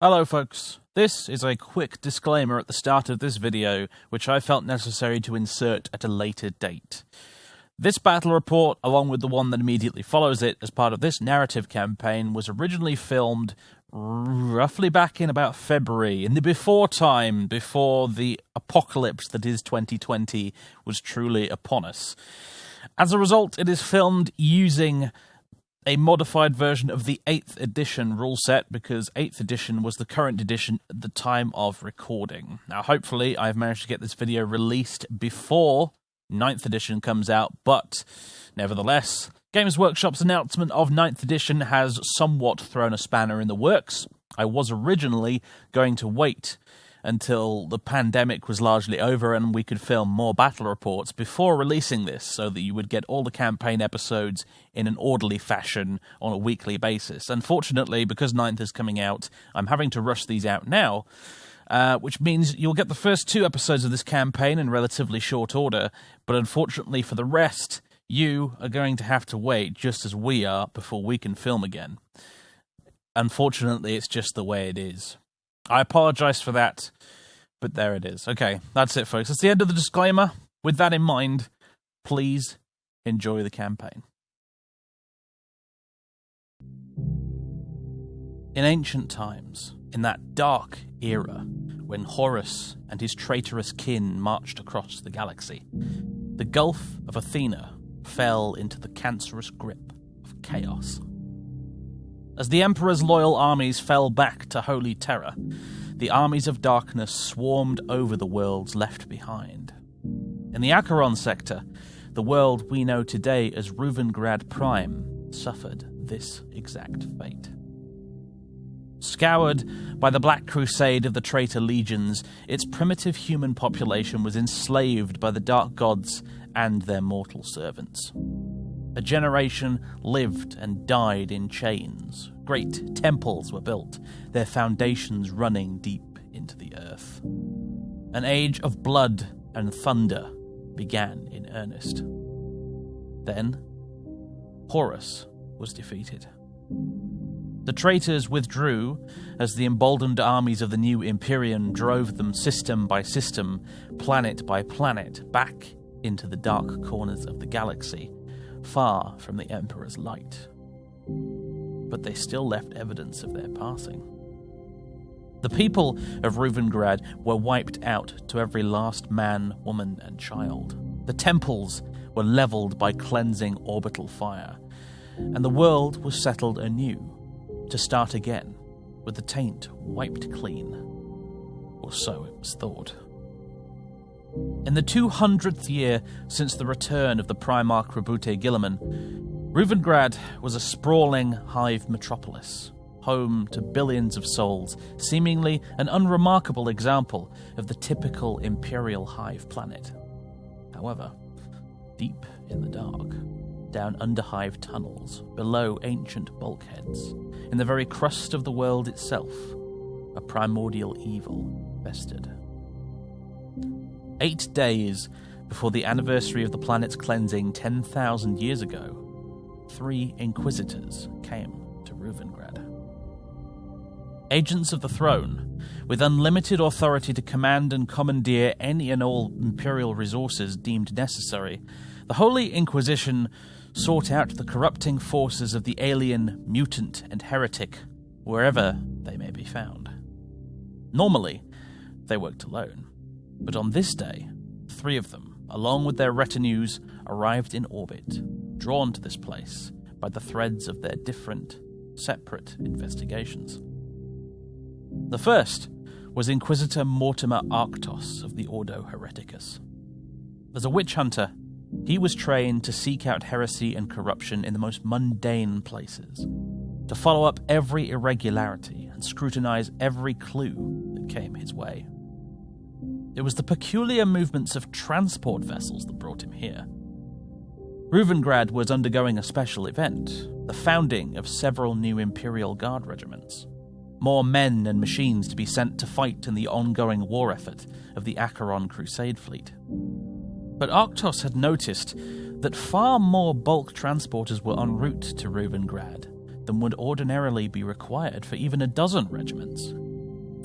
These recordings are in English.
Hello folks, this is a quick disclaimer at the start of this video, which I felt necessary to insert at a later date. This battle report, along with the one that immediately follows it as part of this narrative campaign, was originally filmed roughly back in about February, in the before time, before the apocalypse that is 2020 was truly upon us. As a result, it is filmed using a modified version of the 8th edition rule set, because 8th edition was the current edition at the time of recording. Now, hopefully, I've managed to get this video released before 9th edition comes out, but nevertheless, Games Workshop's announcement of 9th edition has somewhat thrown a spanner in the works. I was originally going to wait until the pandemic was largely over and we could film more battle reports before releasing this, so that you would get all the campaign episodes in an orderly fashion on a weekly basis. Unfortunately, because 9th is coming out, I'm having to rush these out now, which means you'll get the first 2 episodes of this campaign in relatively short order, but unfortunately for the rest, you are going to have to wait just as we are before we can film again. Unfortunately, it's just the way it is. I apologize for that, but there it is. Okay, that's it, folks. That's the end of the disclaimer. With that in mind, please enjoy the campaign. In ancient times, in that dark era, when Horus and his traitorous kin marched across the galaxy, the Gulf of Athena fell into the cancerous grip of chaos. As the Emperor's loyal armies fell back to Holy Terror, the armies of darkness swarmed over the worlds left behind. In the Acheron sector, the world we know today as Reuvengrad Prime suffered this exact fate. Scoured by the Black Crusade of the traitor legions, its primitive human population was enslaved by the dark gods and their mortal servants. A generation lived and died in chains. Great temples were built, their foundations running deep into the earth. An age of blood and thunder began in earnest. Then, Horus was defeated. The traitors withdrew as the emboldened armies of the new Imperium drove them system by system, planet by planet, back into the dark corners of the galaxy, far from the Emperor's light. But they still left evidence of their passing. The people of Reuvengrad were wiped out to every last man, woman, and child. The temples were leveled by cleansing orbital fire, and the world was settled anew, to start again, with the taint wiped clean. Or so it was thought. In the 200th year since the return of the Primarch Rabute Gilliman, Reuvengrad was a sprawling hive metropolis, home to billions of souls, seemingly an unremarkable example of the typical Imperial hive planet. However, deep in the dark, down underhive tunnels, below ancient bulkheads, in the very crust of the world itself, a primordial evil festered. 8 days before the anniversary of the planet's cleansing 10,000 years ago, 3 Inquisitors came to Reuvengrad. Agents of the throne, with unlimited authority to command and commandeer any and all Imperial resources deemed necessary, the Holy Inquisition sought out the corrupting forces of the alien, mutant, and heretic, wherever they may be found. Normally, they worked alone. But on this day, 3 of them, along with their retinues, arrived in orbit, drawn to this place by the threads of their different, separate investigations. The first was Inquisitor Mortimer Arctos of the Ordo Hereticus. As a witch hunter, he was trained to seek out heresy and corruption in the most mundane places, to follow up every irregularity and scrutinize every clue that came his way. It was the peculiar movements of transport vessels that brought him here. Reuvengrad was undergoing a special event, the founding of several new Imperial Guard regiments. More men and machines to be sent to fight in the ongoing war effort of the Acheron Crusade fleet. But Arctos had noticed that far more bulk transporters were en route to Reuvengrad than would ordinarily be required for even a dozen regiments.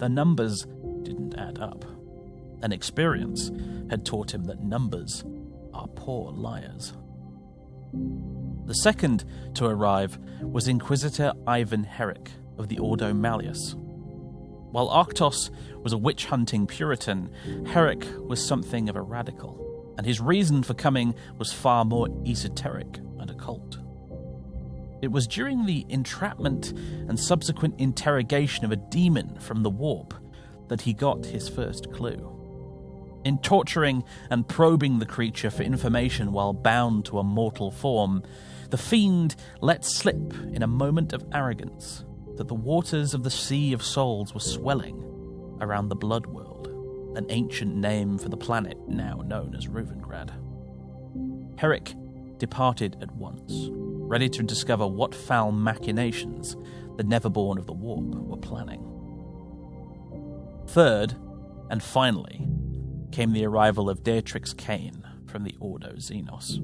the numbers didn't add up. And experience had taught him that numbers are poor liars. The second to arrive was Inquisitor Ivan Herrick of the Ordo Malleus. While Arctos was a witch-hunting Puritan, Herrick was something of a radical, and his reason for coming was far more esoteric and occult. It was during the entrapment and subsequent interrogation of a demon from the warp that he got his first clue. In torturing and probing the creature for information while bound to a mortal form, the fiend let slip in a moment of arrogance that the waters of the Sea of Souls were swelling around the Blood World, an ancient name for the planet now known as Reuvengrad. Herrick departed at once, ready to discover what foul machinations the Neverborn of the Warp were planning. Third, and finally, came the arrival of Beatrix Kane from the Ordo Xenos.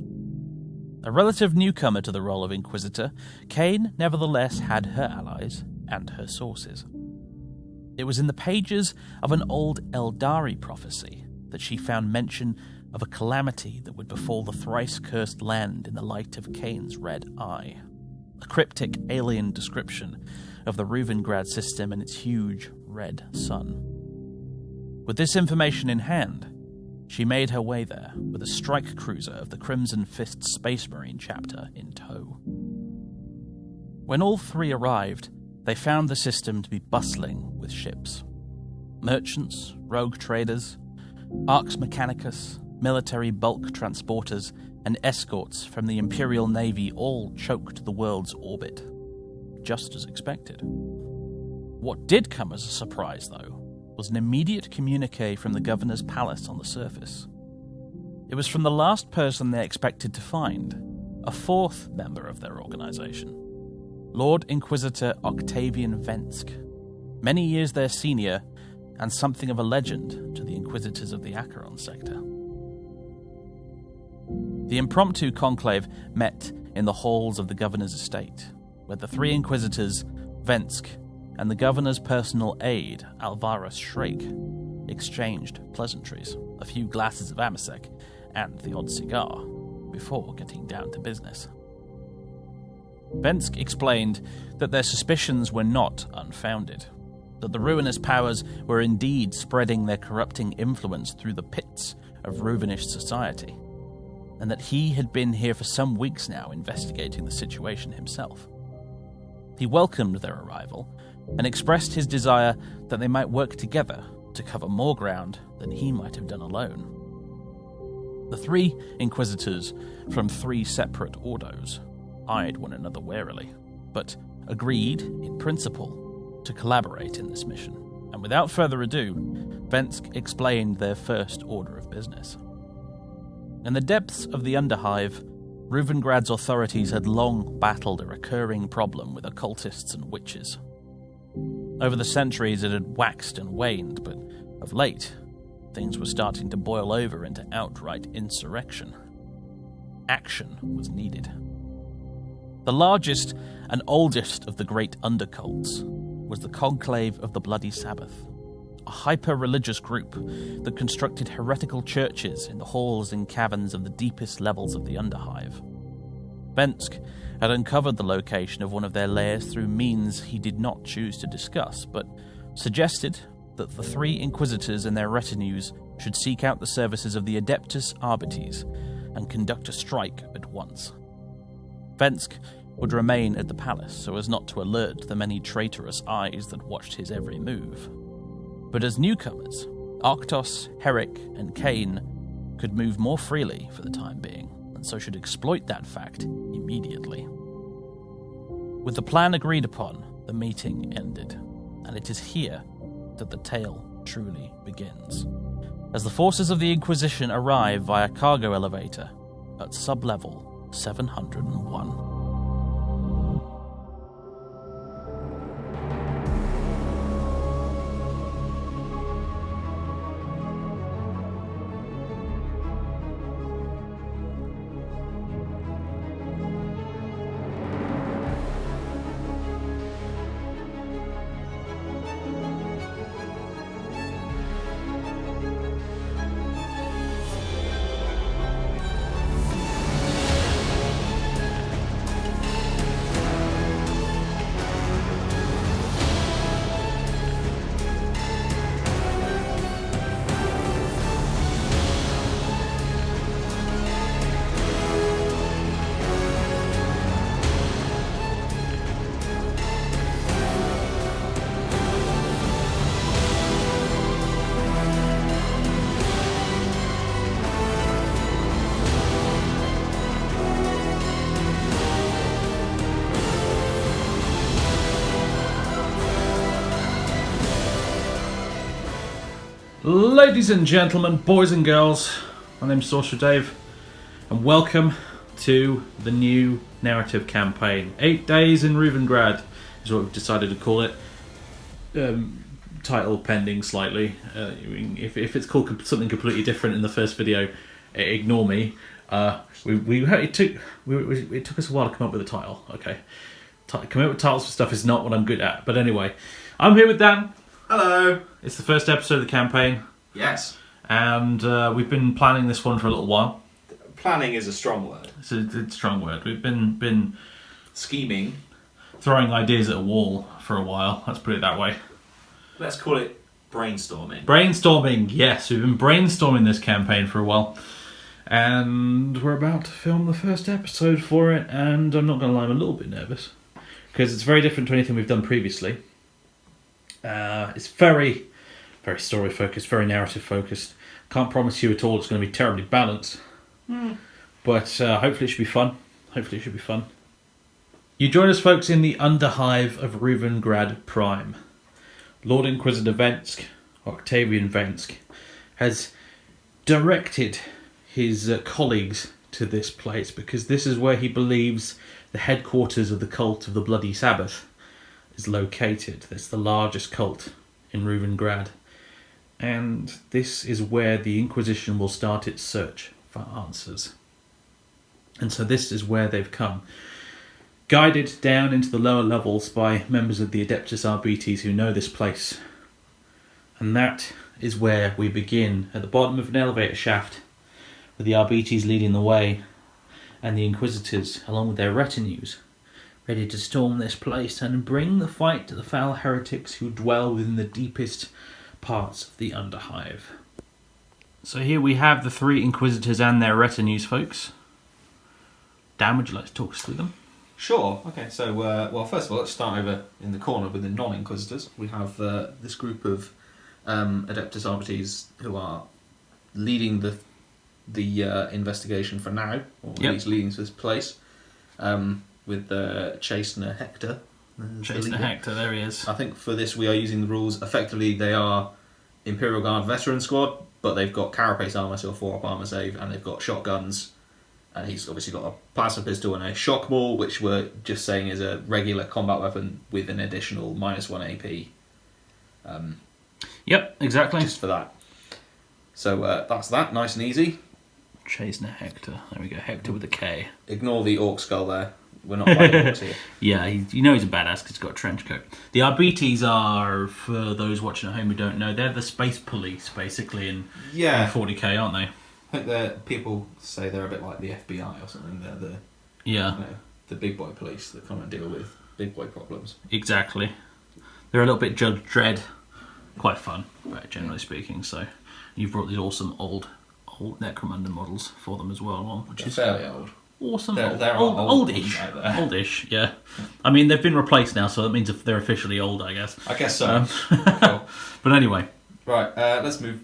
A relative newcomer to the role of Inquisitor, Kane nevertheless had her allies and her sources. It was in the pages of an old Eldari prophecy that she found mention of a calamity that would befall the thrice-cursed land in the light of Kane's red eye, a cryptic alien description of the Reuvengrad system and its huge red sun. With this information in hand, she made her way there with a strike cruiser of the Crimson Fist Space Marine chapter in tow. When all three arrived, they found the system to be bustling with ships. Merchants, rogue traders, Arx Mechanicus, military bulk transporters, and escorts from the Imperial Navy all choked the world's orbit, just as expected. What did come as a surprise, though, was an immediate communique from the governor's palace on the surface. It was from the last person they expected to find, a fourth member of their organization, Lord Inquisitor Octavian Vensk, many years their senior and something of a legend to the Inquisitors of the Acheron sector. The impromptu conclave met in the halls of the governor's estate, where the three Inquisitors, Vensk, and the governor's personal aide, Alvarez Shrake, exchanged pleasantries, a few glasses of Amasek, and the odd cigar, before getting down to business. Vensk explained that their suspicions were not unfounded, that the ruinous powers were indeed spreading their corrupting influence through the pits of Reuvenish society, and that he had been here for some weeks now investigating the situation himself. He welcomed their arrival and expressed his desire that they might work together to cover more ground than he might have done alone. The three Inquisitors from three separate ordos eyed one another warily, but agreed, in principle, to collaborate in this mission, and without further ado, Vensk explained their first order of business. In the depths of the Underhive, Reuvengrad's authorities had long battled a recurring problem with occultists and witches. Over the centuries it had waxed and waned, but of late, things were starting to boil over into outright insurrection. Action was needed. The largest and oldest of the great undercults was the Conclave of the Bloody Sabbath, a hyper-religious group that constructed heretical churches in the halls and caverns of the deepest levels of the Underhive. Vensk had uncovered the location of one of their lairs through means he did not choose to discuss, but suggested that the three Inquisitors and their retinues should seek out the services of the Adeptus Arbites and conduct a strike at once. Vensk would remain at the palace so as not to alert the many traitorous eyes that watched his every move. But as newcomers, Arctos, Herrick, and Kane could move more freely for the time being, and so should exploit that fact immediately. With the plan agreed upon, the meeting ended, and it is here that the tale truly begins, as the forces of the Inquisition arrive via cargo elevator at sub-level 701. Ladies and gentlemen, boys and girls, my name's SorcererDave, and welcome to the new narrative campaign. 8 Days in Reuvengrad is what we've decided to call it. Title pending slightly. If it's called something completely different in the first video, ignore me. It took us a while to come up with a title. Okay, coming up with titles for stuff is not what I'm good at. But anyway, I'm here with Dan. Hello. It's the first episode of the campaign. Yes. And we've been planning this one for a little while. Planning is a strong word. It's a strong word. We've been Scheming. throwing ideas at a wall for a while. Let's put it that way. Let's call it brainstorming. Brainstorming, yes. We've been brainstorming this campaign for a while. And we're about to film the first episode for it. And I'm not going to lie, I'm a little bit nervous. Because it's very different to anything we've done previously. It's very, very story focused, very narrative focused. Can't promise you at all it's going to be terribly balanced. But hopefully it should be fun. You join us, folks, in the Underhive of Reuvengrad Prime. Lord Inquisitor Vensk, Octavian Vensk, has directed his colleagues to this place because this is where he believes the headquarters of the cult of the Bloody Sabbath is located. It's the largest cult in Reuvengrad. And this is where the Inquisition will start its search for answers. And so this is where they've come. Guided down into the lower levels by members of the Adeptus Arbites who know this place. And that is where we begin, at the bottom of an elevator shaft, with the Arbites leading the way, and the Inquisitors, along with their retinues, ready to storm this place and bring the fight to the foul heretics who dwell within the deepest parts of the Underhive. So here we have the three Inquisitors and their retinues, folks. Dan, would you like to talk us through them? Sure. Okay, so, well, first of all, let's start over in the corner with the non-Inquisitors. We have this group of Adeptus Arbites who are leading the investigation for now, or at least leading to this place, with Chastener Hector. Chastener Hector, there he is. I think for this we are using the rules. Effectively, they are Imperial Guard veteran squad, but they've got carapace armour, so a 4-up armour save, and they've got shotguns. And he's obviously got a plasma pistol and a shock ball, which we're just saying is a regular combat weapon with an additional -1 AP. Yep, exactly. Just for that. So that's that, nice and easy. Chastener Hector. There we go, Hector with a K. Ignore the orc skull there. We're not fighting orcs here. Yeah, you know he's a badass because he's got a trench coat. The Arbites are, for those watching at home who don't know, they're the space police, basically, in 40k, aren't they? I think people say they're a bit like the FBI or something. They're the big boy police that come and deal with big boy problems. Exactly. They're a little bit Judge Dredd. Quite fun, generally speaking. So you've brought these awesome old Necromunda models for them as well, which is fairly old. Awesome. They're oldish. Oldish, yeah. I mean, they've been replaced now, so that means they're officially old, I guess. I guess so. Cool. But anyway. Right, let's move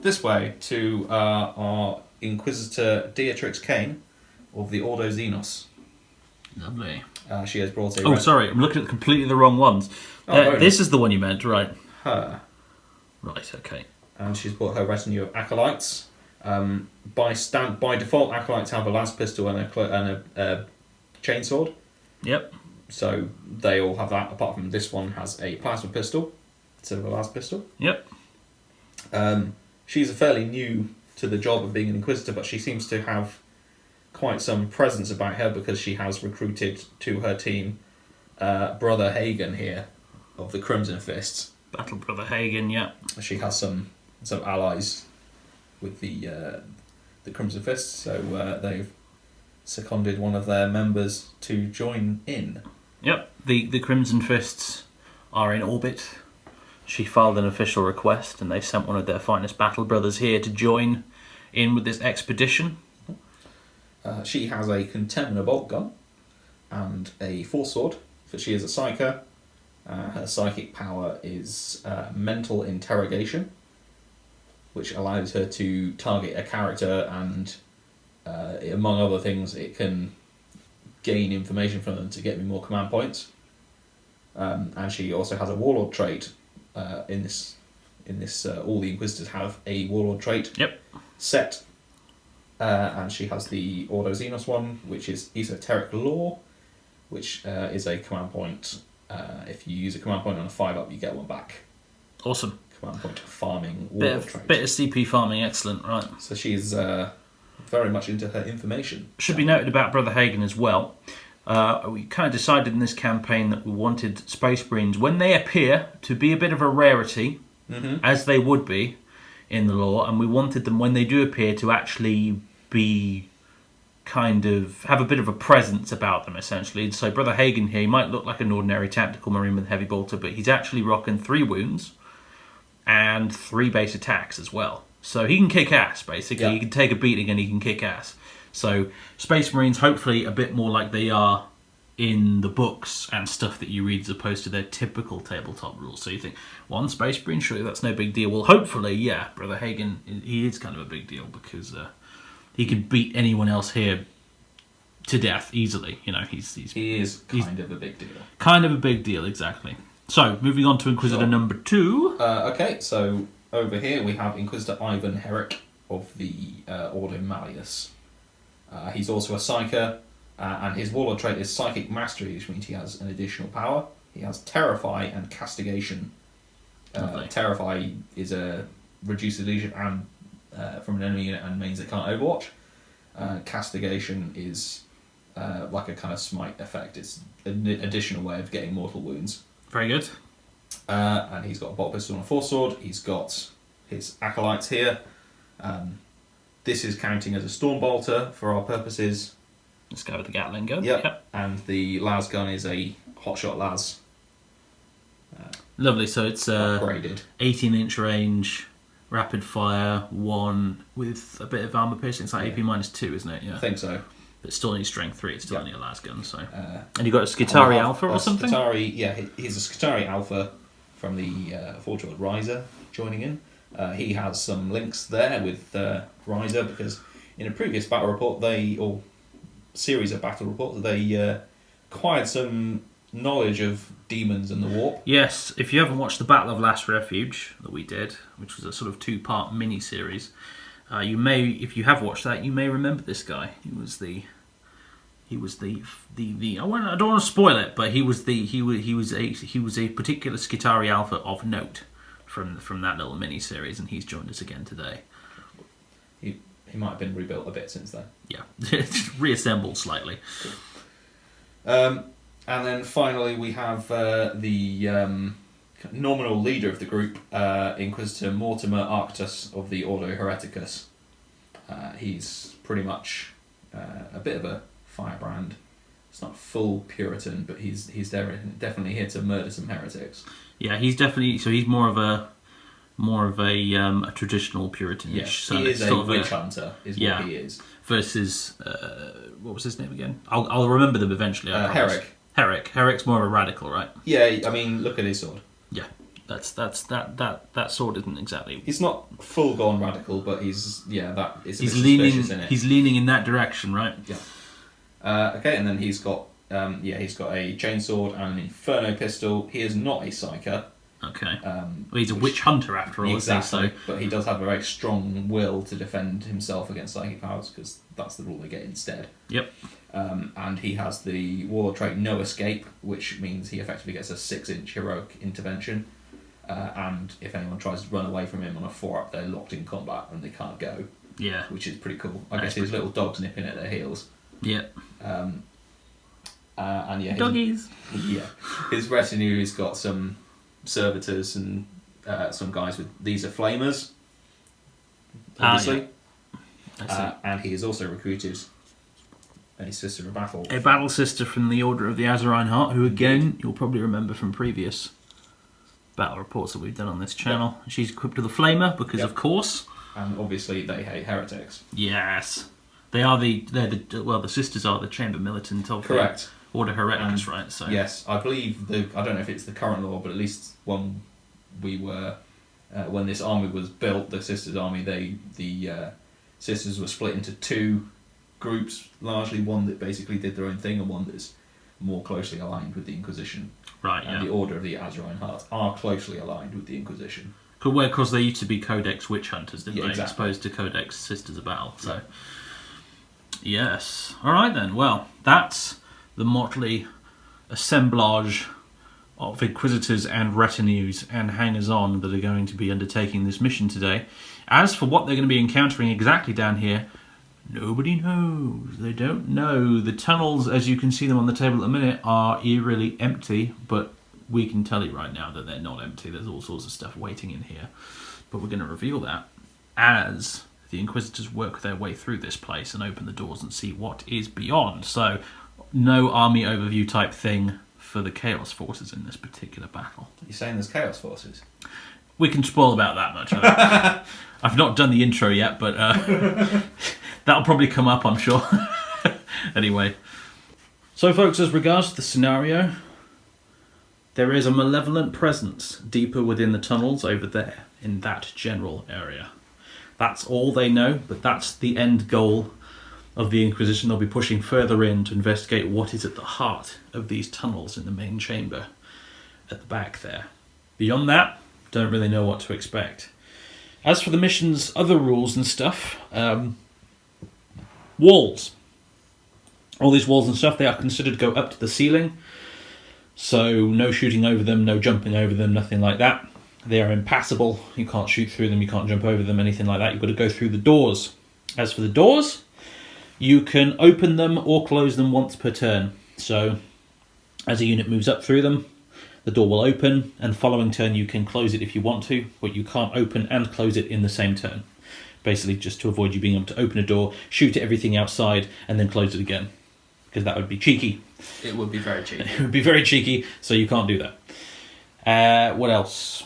this way to our Inquisitor Beatrix Kane of the Ordo Xenos. Lovely. She has brought a... Oh, sorry, I'm looking at completely the wrong ones. This is the one you meant, right? Her. Right, okay. And she's brought her retinue of acolytes. By default, acolytes have a las pistol and a chainsword. Yep. So they all have that, apart from this one has a plasma pistol instead of a las pistol. Yep. She's fairly new to the job of being an Inquisitor, but she seems to have quite some presence about her because she has recruited to her team Brother Hagen here of the Crimson Fists. Battle Brother Hagen, yeah. She has some allies with the Crimson Fists, so they've seconded one of their members to join in. Yep, the Crimson Fists are in orbit. She filed an official request and they sent one of their finest battle brothers here to join in with this expedition. She has a Contemner bolt gun and a force sword, for she is a psyker. Her psychic power is mental interrogation, which allows her to target a character and, among other things, it can gain information from them to get me more command points. And she also has a warlord trait in in this, all the Inquisitors have a Warlord trait Yep. set. And she has the Ordo Xenos one, which is Esoteric Law, which is a command point. If you use a command point on a 5-up, you get one back. Awesome. Command point farming Warlord trait. Bit of CP farming, excellent, right. So she's very much into her information. Should be noted about Brother Hagen as well. We kind of decided in this campaign that we wanted Space Marines, when they appear, to be a bit of a rarity, as they would be in the lore, and we wanted them, when they do appear, to actually be kind of have a bit of a presence about them, essentially. So Brother Hagen here, he might look like an ordinary tactical marine with a heavy bolter, but he's actually rocking 3 wounds and 3 base attacks as well. So he can kick ass, basically. Yeah. He can take a beating and he can kick ass. So Space Marines, hopefully a bit more like they are in the books and stuff that you read, as opposed to their typical tabletop rules. So you think, one Space Marine, surely that's no big deal. Well, hopefully, yeah, Brother Hagen, he is kind of a big deal, because he could beat anyone else here to death easily. You know, he is kind of a big deal. Kind of a big deal, exactly. So, moving on to Inquisitor number 2. Okay, so over here we have Inquisitor Ivan Herrick of the Ordo Malleus. He's also a Psyker, and his Warlord trait is Psychic Mastery, which means he has an additional power. He has Terrify and Castigation. Terrify is a reduced illusion and from an enemy unit and means it can't Overwatch. Castigation is like a kind of smite effect. It's an additional way of getting mortal wounds. Very good. And he's got a bolt pistol and a force sword. He's got his acolytes here. This is counting as a storm bolter for our purposes. Let's go with the Gatling gun. Yep. And the las gun is a hotshot las. Lovely. So it's upgraded. 18-inch range, rapid fire, 1 with a bit of armor piercing. It's like AP -2, isn't it? Yeah. I think so. But still needs strength 3. It's still only a las gun. So. And you got a Skitari Alpha or something? Skitari, yeah, he's a Skitari Alpha from the Forge World Riser joining in. He has some links there with Riser, because in a previous battle report, or series of battle reports, they acquired some knowledge of demons and the warp. Yes, if you haven't watched the Battle of Last Refuge that we did, which was a sort of 2-part mini-series, you may, if you have watched that, you may remember this guy. He was the I don't want to spoil it, but he was a particular Skitari Alpha of note from that little mini-series, and he's joined us again today. He might have been rebuilt a bit since then. Yeah, reassembled slightly. And then finally we have the nominal leader of the group, Inquisitor Mortimer Arctus of the Ordo Hereticus. He's pretty much a bit of a firebrand. It's not full Puritan, but he's definitely here to murder some heretics. Yeah, he's definitely, so he's more of a traditional Puritanish. Yeah, so he is a witch hunter, what he is. Versus, what was his name again? I'll remember them eventually. Herrick. Herrick's more of a radical, right? Yeah, I mean, look at his sword. Yeah, that sword isn't exactly. He's not full gone radical, but he's he's leaning. In it. He's leaning in that direction, right? Yeah. Okay, and then he's got a chainsword and an inferno pistol. He is not a psyker. Okay. Well, he's a witch hunter after all, exactly. Isn't he? But he does have a very strong will to defend himself against psychic powers, because that's the rule they get instead. Yep. And he has the Warlord trait No Escape, which means he effectively gets a 6-inch heroic intervention. And if anyone tries to run away from him on a 4-up, they're locked in combat and they can't go. Yeah. Which is pretty cool. I guess his little dog's nipping at their heels. Yep. And yeah, doggies. His retinue has got some servitors and some guys with. These are flamers, obviously. And he has also recruited a Sister of Battle. A battle sister from the Order of the Acheron Heart, who again you'll probably remember from previous battle reports that we've done on this channel. Yep. She's equipped with a flamer because, of course. And obviously they hate heretics. Yes, they are the sisters are the Chamber Militant of correct. The Order Hereticus, right? So yes, I believe I don't know if it's the current law, but at least when we were when this army was built, the Sisters army, the Sisters were split into 2 groups, largely one that basically did their own thing and one that's more closely aligned with the Inquisition. Right, and the Order of the Acheron Heart are closely aligned with the Inquisition. Because they used to be Codex Witch Hunters, didn't they? Exactly. As opposed to Codex Sisters of Battle. So, yes. All right then. Well, that's the motley assemblage of Inquisitors and retinues and hangers-on that are going to be undertaking this mission today. As for what they're going to be encountering exactly down here, nobody knows. They don't know. The tunnels, as you can see them on the table at the minute, are eerily empty, but we can tell you right now that they're not empty. There's all sorts of stuff waiting in here. But we're going to reveal that as the Inquisitors work their way through this place and open the doors and see what is beyond. So, no army overview type thing for the Chaos Forces in this particular battle. You're saying there's Chaos Forces? We can spoil about that much, I think. I've not done the intro yet, but that'll probably come up, I'm sure. Anyway. So, folks, as regards to the scenario, there is a malevolent presence deeper within the tunnels over there, in that general area. That's all they know, but that's the end goal of the Inquisition. They'll be pushing further in to investigate what is at the heart of these tunnels in the main chamber at the back there. Beyond that, don't really know what to expect. As for the mission's other rules and stuff, walls. All these walls and stuff, they are considered to go up to the ceiling. So no shooting over them, no jumping over them, nothing like that. They are impassable. You can't shoot through them, you can't jump over them, anything like that. You've got to go through the doors. As for the doors, you can open them or close them once per turn. So as a unit moves up through them, the door will open, and following turn you can close it if you want to, but you can't open and close it in the same turn. Basically just to avoid you being able to open a door, shoot at everything outside, and then close it again. Because that would be cheeky. It would be very cheeky. It would be very cheeky, so you can't do that. What else?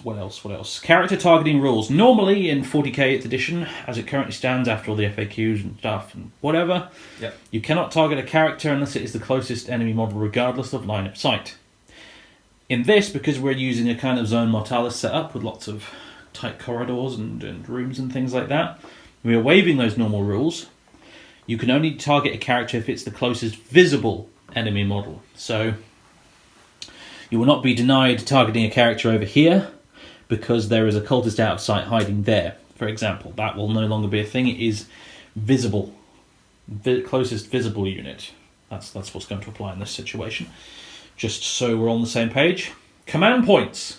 Character targeting rules. Normally in 40k 8th edition, as it currently stands after all the FAQs and stuff and whatever, Yep. you cannot target a character unless it is the closest enemy model regardless of line of sight. In this, because we're using a kind of zone mortalis setup with lots of tight corridors and rooms and things like that, we are waiving those normal rules. You can only target a character if it's the closest visible enemy model. So you will not be denied targeting a character over here because there is a cultist out of sight hiding there, for example. That will no longer be a thing. It is visible. Closest visible unit. That's what's going to apply in this situation. Just so we're on the same page. Command points.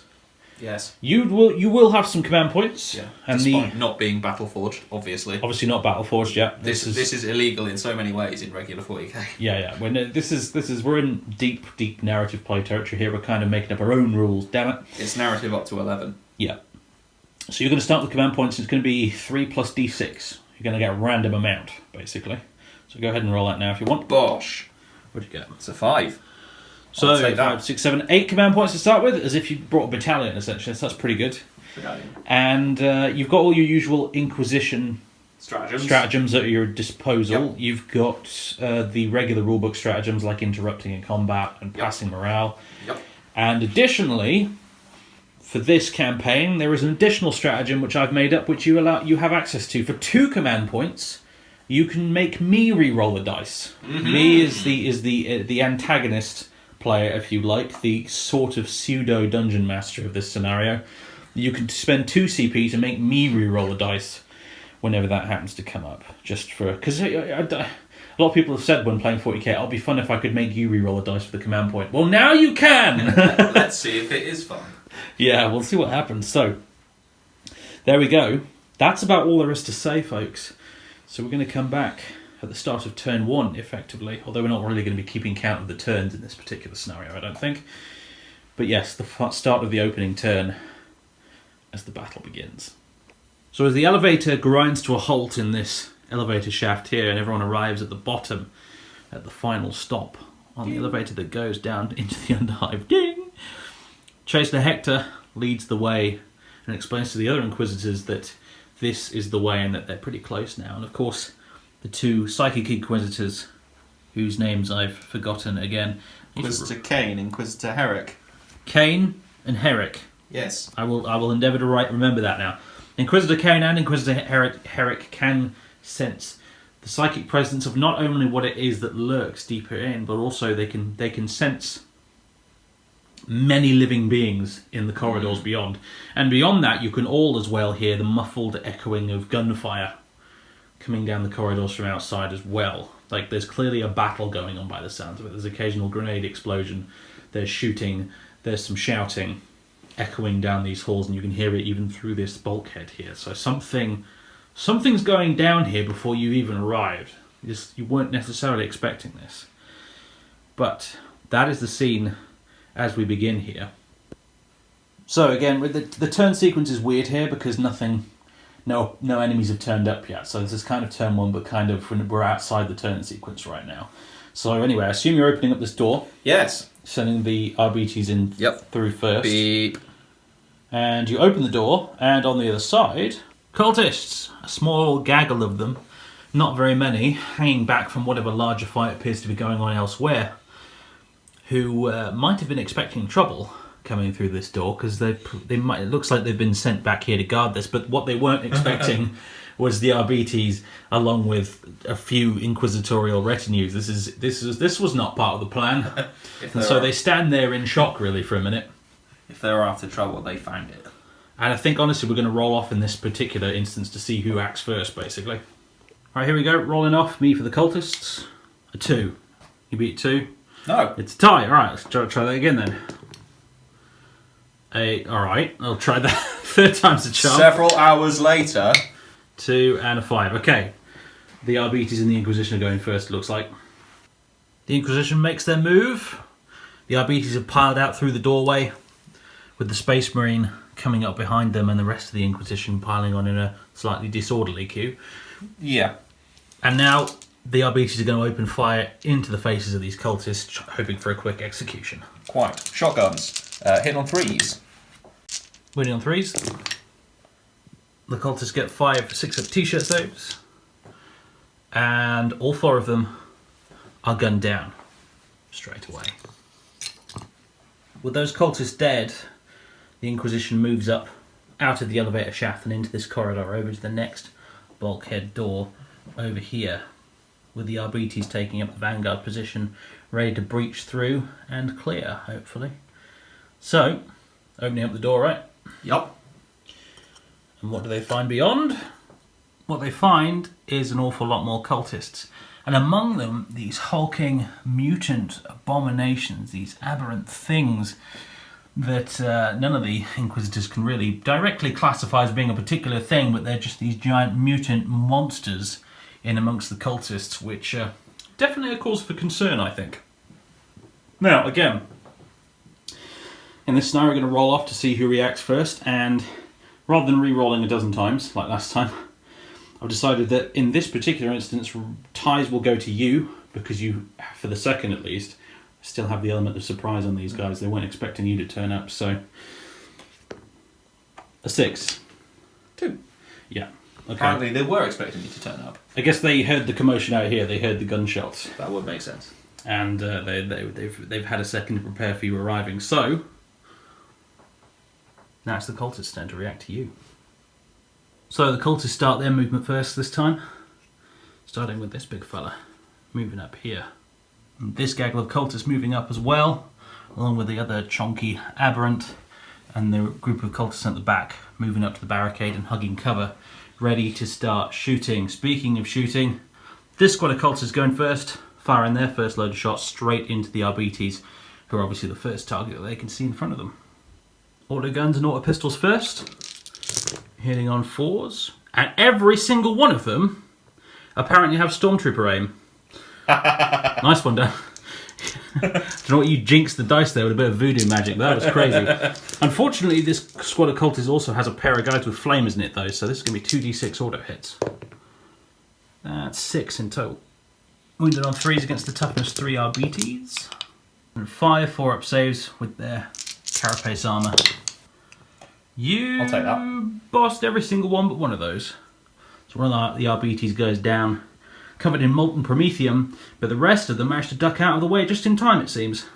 Yes. You will have some command points. Yeah. And Despite not being Battleforged, obviously. Obviously not Battleforged yet. This is illegal in so many ways in regular 40k. Yeah. We're in deep narrative play territory here. We're kind of making up our own rules. Damn it. It's narrative up to 11. Yeah. So you're going to start with command points. It's going to be 3 plus d6. You're going to get a random amount, basically. So go ahead and roll that now if you want. Bosh. What'd you get? It's a 5. So I'll take that. 5, 6, 7, 8 command points to start with, as if you brought a battalion essentially. So that's pretty good. And you've got all your usual Inquisition stratagems at your disposal. Yep. You've got the regular rulebook stratagems like interrupting in combat and passing morale. Yep. And additionally, for this campaign, there is an additional stratagem which I've made up, which you have access to. For 2 command points, you can make me re-roll a dice. Mm-hmm. Me is the antagonist player, if you like, the sort of pseudo dungeon master of this scenario. You can spend 2 CP to make me re-roll a dice whenever that happens to come up. Just for because a lot of people have said when playing 40k, it'll be fun if I could make you re-roll a dice for the command point. Well, now you can. Let's see if it is fun. Yeah, we'll see what happens. So there we go. That's about all there is to say, folks. So we're going to come back at the start of turn 1, effectively, although we're not really going to be keeping count of the turns in this particular scenario, I don't think. But yes, the start of the opening turn as the battle begins. So as the elevator grinds to a halt in this elevator shaft here, and everyone arrives at the bottom, at the final stop on the elevator that goes down into the Underhive, ding! Chancellor Hector leads the way and explains to the other Inquisitors that this is the way and that they're pretty close now. And of course, the 2 Psychic Inquisitors, whose names I've forgotten again. Inquisitor Cain, Inquisitor Herrick. Cain and Herrick. Yes. I will endeavour to remember that now. Inquisitor Cain and Inquisitor Herrick can sense the psychic presence of not only what it is that lurks deeper in, but also they can sense many living beings in the corridors beyond. And beyond that, you can all as well hear the muffled echoing of gunfire coming down the corridors from outside as well. Like, there's clearly a battle going on by the sounds of it. There's occasional grenade explosion, there's shooting, there's some shouting echoing down these halls, and you can hear it even through this bulkhead here. So something's going down here before you even arrived. You weren't necessarily expecting this. But that is the scene as we begin here. So again, with the turn sequence is weird here because no enemies have turned up yet. So this is kind of turn one, but kind of we're outside the turn sequence right now. So anyway, I assume you're opening up this door. Yes. Sending the RBTs in through first. Beep. And you open the door, and on the other side, cultists. A small gaggle of them, not very many, hanging back from whatever larger fight appears to be going on elsewhere, who might have been expecting trouble coming through this door, because it looks like they've been sent back here to guard this, but what they weren't expecting was the RBTs along with a few inquisitorial retinues. This was not part of the plan. And so they stand there in shock really for a minute. If they were after trouble, they found it. And I think honestly we're going to roll off in this particular instance to see who acts first, basically. Alright, here we go, rolling off, me for the cultists. A 2. You beat 2? No. It's a tie. Alright, let's try that again then. Alright, I'll try that. Third time's the charm. Several hours later. 2 and a 5. Okay. The RBTs and the Inquisition are going first, it looks like. The Inquisition makes their move. The RBTs have piled out through the doorway, with the Space Marine coming up behind them and the rest of the Inquisition piling on in a slightly disorderly queue. Yeah. And now the RBTs are going to open fire into the faces of these cultists, hoping for a quick execution. Quite. Shotguns. Hit on 3s. Winning on 3s. The cultists get 5 6-up t-shirt saves. And all 4 of them are gunned down straight away. With those cultists dead, the Inquisition moves up out of the elevator shaft and into this corridor over to the next bulkhead door over here, with the RBTs taking up the vanguard position, ready to breach through and clear, hopefully. So, opening up the door, right? Yup. And what do they find beyond? What they find is an awful lot more cultists. And among them, these hulking mutant abominations, these aberrant things that none of the Inquisitors can really directly classify as being a particular thing, but they're just these giant mutant monsters in amongst the cultists, which definitely a cause for concern, I think. Now, again, in this scenario, we're going to roll off to see who reacts first, and rather than re-rolling a dozen times, like last time, I've decided that in this particular instance, ties will go to you, because you, for the second at least, still have the element of surprise on these guys. They weren't expecting you to turn up, so... A 6. 2. Yeah. Okay. Apparently they were expecting me to turn up. I guess they heard the commotion out here, they heard the gunshots. That would make sense. And they've had a second to prepare for you arriving, so... Now it's the cultists' turn to react to you. So the cultists start their movement first this time. Starting with this big fella, moving up here. And this gaggle of cultists moving up as well, along with the other chonky aberrant, and the group of cultists at the back, moving up to the barricade and hugging cover, ready to start shooting. Speaking of shooting, this squad of cultists going first, firing their first load of shots straight into the RBTs, who are obviously the first target that they can see in front of them. Auto guns and auto pistols first, hitting on 4s, and every single one of them apparently have Stormtrooper aim. Nice one, Dan. I don't know what you jinxed the dice there with a bit of voodoo magic. That was crazy. Unfortunately, this squad of cultists also has a pair of guys with flamers in it, though, so this is going to be 2d6 auto hits. That's 6 in total. Wounded on 3s against the toughness 3 RBTs. And 5 4-up saves with their carapace armour. I'll take that. Bossed every single one but one of those. So one of the RBTs goes down, covered in molten promethium, but the rest of them managed to duck out of the way just in time, it seems.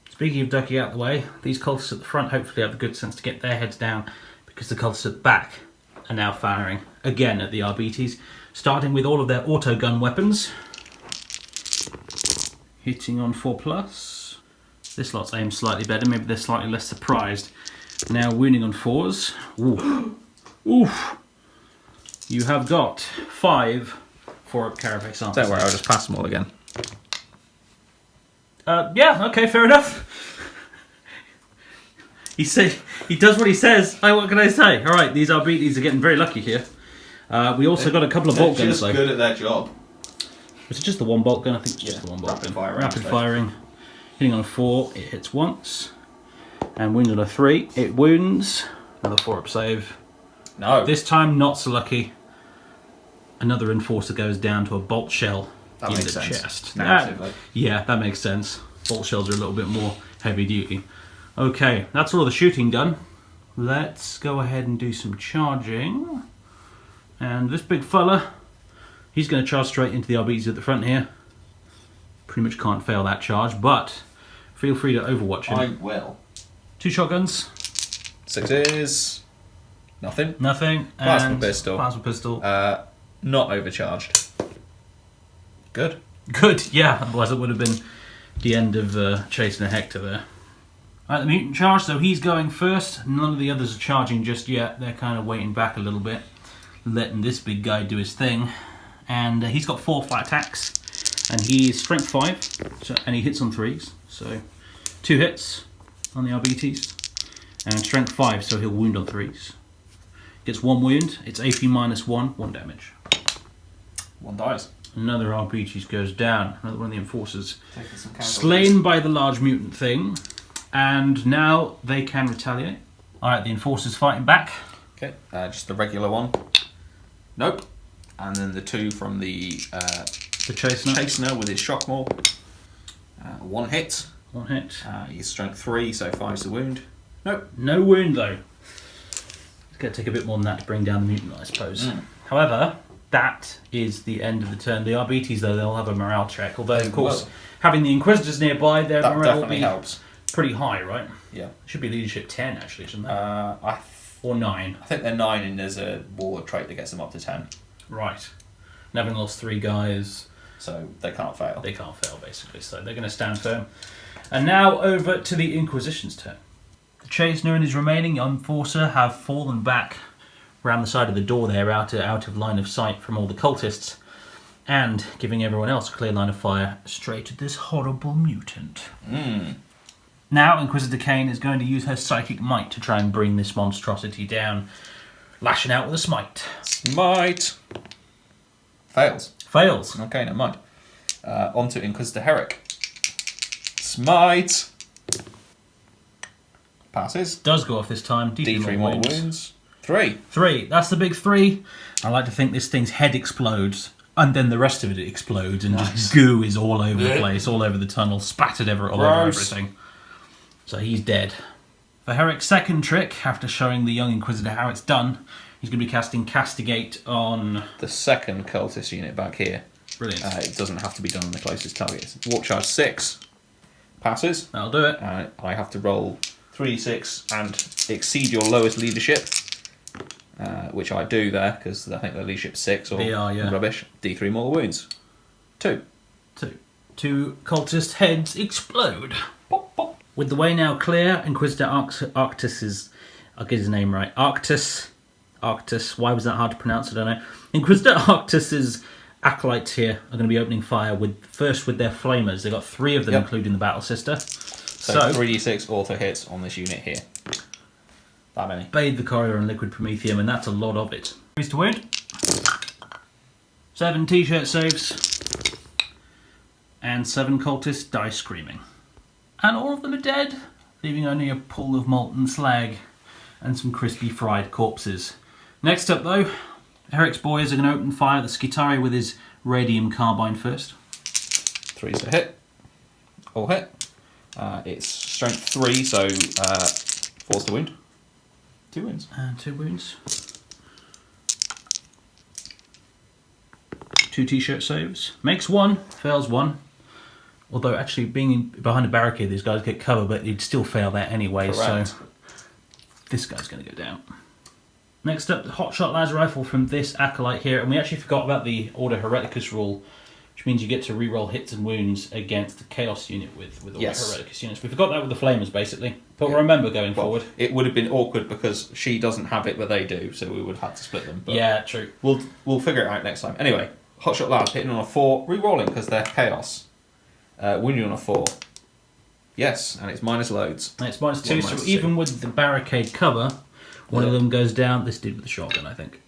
Speaking of ducking out of the way, these cultists at the front hopefully have the good sense to get their heads down, because the cultists at the back are now firing again at the RBTs, starting with all of their auto gun weapons. Hitting on 4+. This lot's aimed slightly better. Maybe they're slightly less surprised. Now wounding on 4s. Ooh. Oof. You have got 5 for Carapace armor. Don't worry, I'll just pass them all again. Yeah, okay, fair enough. He does what he says. What can I say? All right, these RBTs are getting very lucky here. We also got a couple of bolt guns. They're just good at their job. Was it just the one bolt gun? I think it's just the one bolt gun. Rapid firing. Hitting on a 4, it hits once. And wounded on a 3, it wounds. Another 4-up save. No. This time, not so lucky. Another Enforcer goes down to a bolt shell in the chest. Yeah, that makes sense. Bolt shells are a little bit more heavy duty. Okay, that's all the shooting done. Let's go ahead and do some charging. And this big fella, he's going to charge straight into the RBs at the front here. Pretty much can't fail that charge, but feel free to overwatch him. I will. 2 shotguns. 6s. Nothing. Nothing. Plasma pistol. Plasma pistol. Not overcharged. Good. Good, yeah. Otherwise it would have been the end of chasing a Hector there. Alright, the Mutant Charge, so he's going first. None of the others are charging just yet. They're kind of waiting back a little bit, letting this big guy do his thing. And he's got 4 flat attacks. And he's strength 5, and he hits on 3s. So 2 hits on the RBTs. And strength 5, so he'll wound on 3s. Gets 1 wound. It's AP -1, 1 damage. 1 dies. Another RBT goes down. Another one of the Enforcers. Slain by the large mutant thing. And now they can retaliate. Alright, the Enforcer's fighting back. Okay, just the regular one. Nope. And then the 2 from the Chastener with his shock maul. 1 hit. 1 hit. He's strength 3, so 5's the wound. Nope. No wound though. It's going to take a bit more than that to bring down the mutant, I suppose. However, that is the end of the turn. The RBTs though, they'll have a morale check. Although, of course, having the Inquisitors nearby, their morale will be helps. Pretty high, right? Yeah. Should be leadership 10 actually, shouldn't they? Or 9. I think they're 9 and there's a warlord trait that gets them up to 10. Right. And having lost 3 guys, so they can't fail. They can't fail, basically. So they're going to stand firm. And now over to the Inquisition's turn. The Chastener and his remaining Enforcer have fallen back around the side of the door there, out of line of sight from all the cultists, and giving everyone else a clear line of fire straight at this horrible mutant. Now Inquisitor Cain is going to use her psychic might to try and bring this monstrosity down, lashing out with a smite. Smite! Fails. Fails. Okay, never mind. On to Inquisitor Herrick. Smite! Passes. Does go off this time. D3 more wounds. 3. 3. That's the big 3. I like to think this thing's head explodes, and then the rest of it explodes, and just goo is all over the place, all over the tunnel, spattered all over everything. So he's dead. For Herrick's second trick, after showing the young Inquisitor how it's done, he's going to be casting Castigate on the second cultist unit back here. Brilliant. It doesn't have to be done on the closest target. Warp Charge 6. Passes. That'll do it. I have to roll 3d6 and exceed your lowest leadership, which I do there, because I think the leadership's 6 or rubbish. D3 more wounds. 2. 2 cultist heads explode. Pop, pop. With the way now clear, Inquisitor Arctus is... I'll get his name right. Arctus. Why was that hard to pronounce? I don't know. Inquisitor Arctus's acolytes here are going to be opening fire first with their flamers. They've got 3 of them, including the Battle Sister. So 3d6 auto hits on this unit here. That many. Bathe the Corridor and Liquid Promethium, and that's a lot of it. Increase to wound. 7 t-shirt saves. And 7 cultists die screaming. And all of them are dead, leaving only a pool of molten slag and some crispy fried corpses. Next up though, Herrick's boys are going to open fire at the Skitari with his radium carbine first. 3's a hit. All hit. It's strength 3, so 4's the wound. 2 wounds. And 2 wounds. 2 t-shirt saves. Makes 1, fails 1. Although actually being behind a barricade, these guys get cover, but you'd still fail that anyway. Correct. So this guy's going to go down. Next up, the hotshot laser rifle from this acolyte here, and we actually forgot about the Order Hereticus rule which means you get to reroll hits and wounds against the Chaos unit with all the Yes. Heroicus units. We forgot that with the Flamers, basically. But remember going forward. It would have been awkward because she doesn't have it, but they do, so we would have had to split them. But Yeah, true. we'll figure it out next time. Anyway, Hotshot Lads hitting on a 4, re-rolling because they're Chaos. Wounding on a 4. Yes, and it's minus loads. And it's -2, One so minus even 2. with the barricade cover, one of them goes down. This did with the shotgun, I think.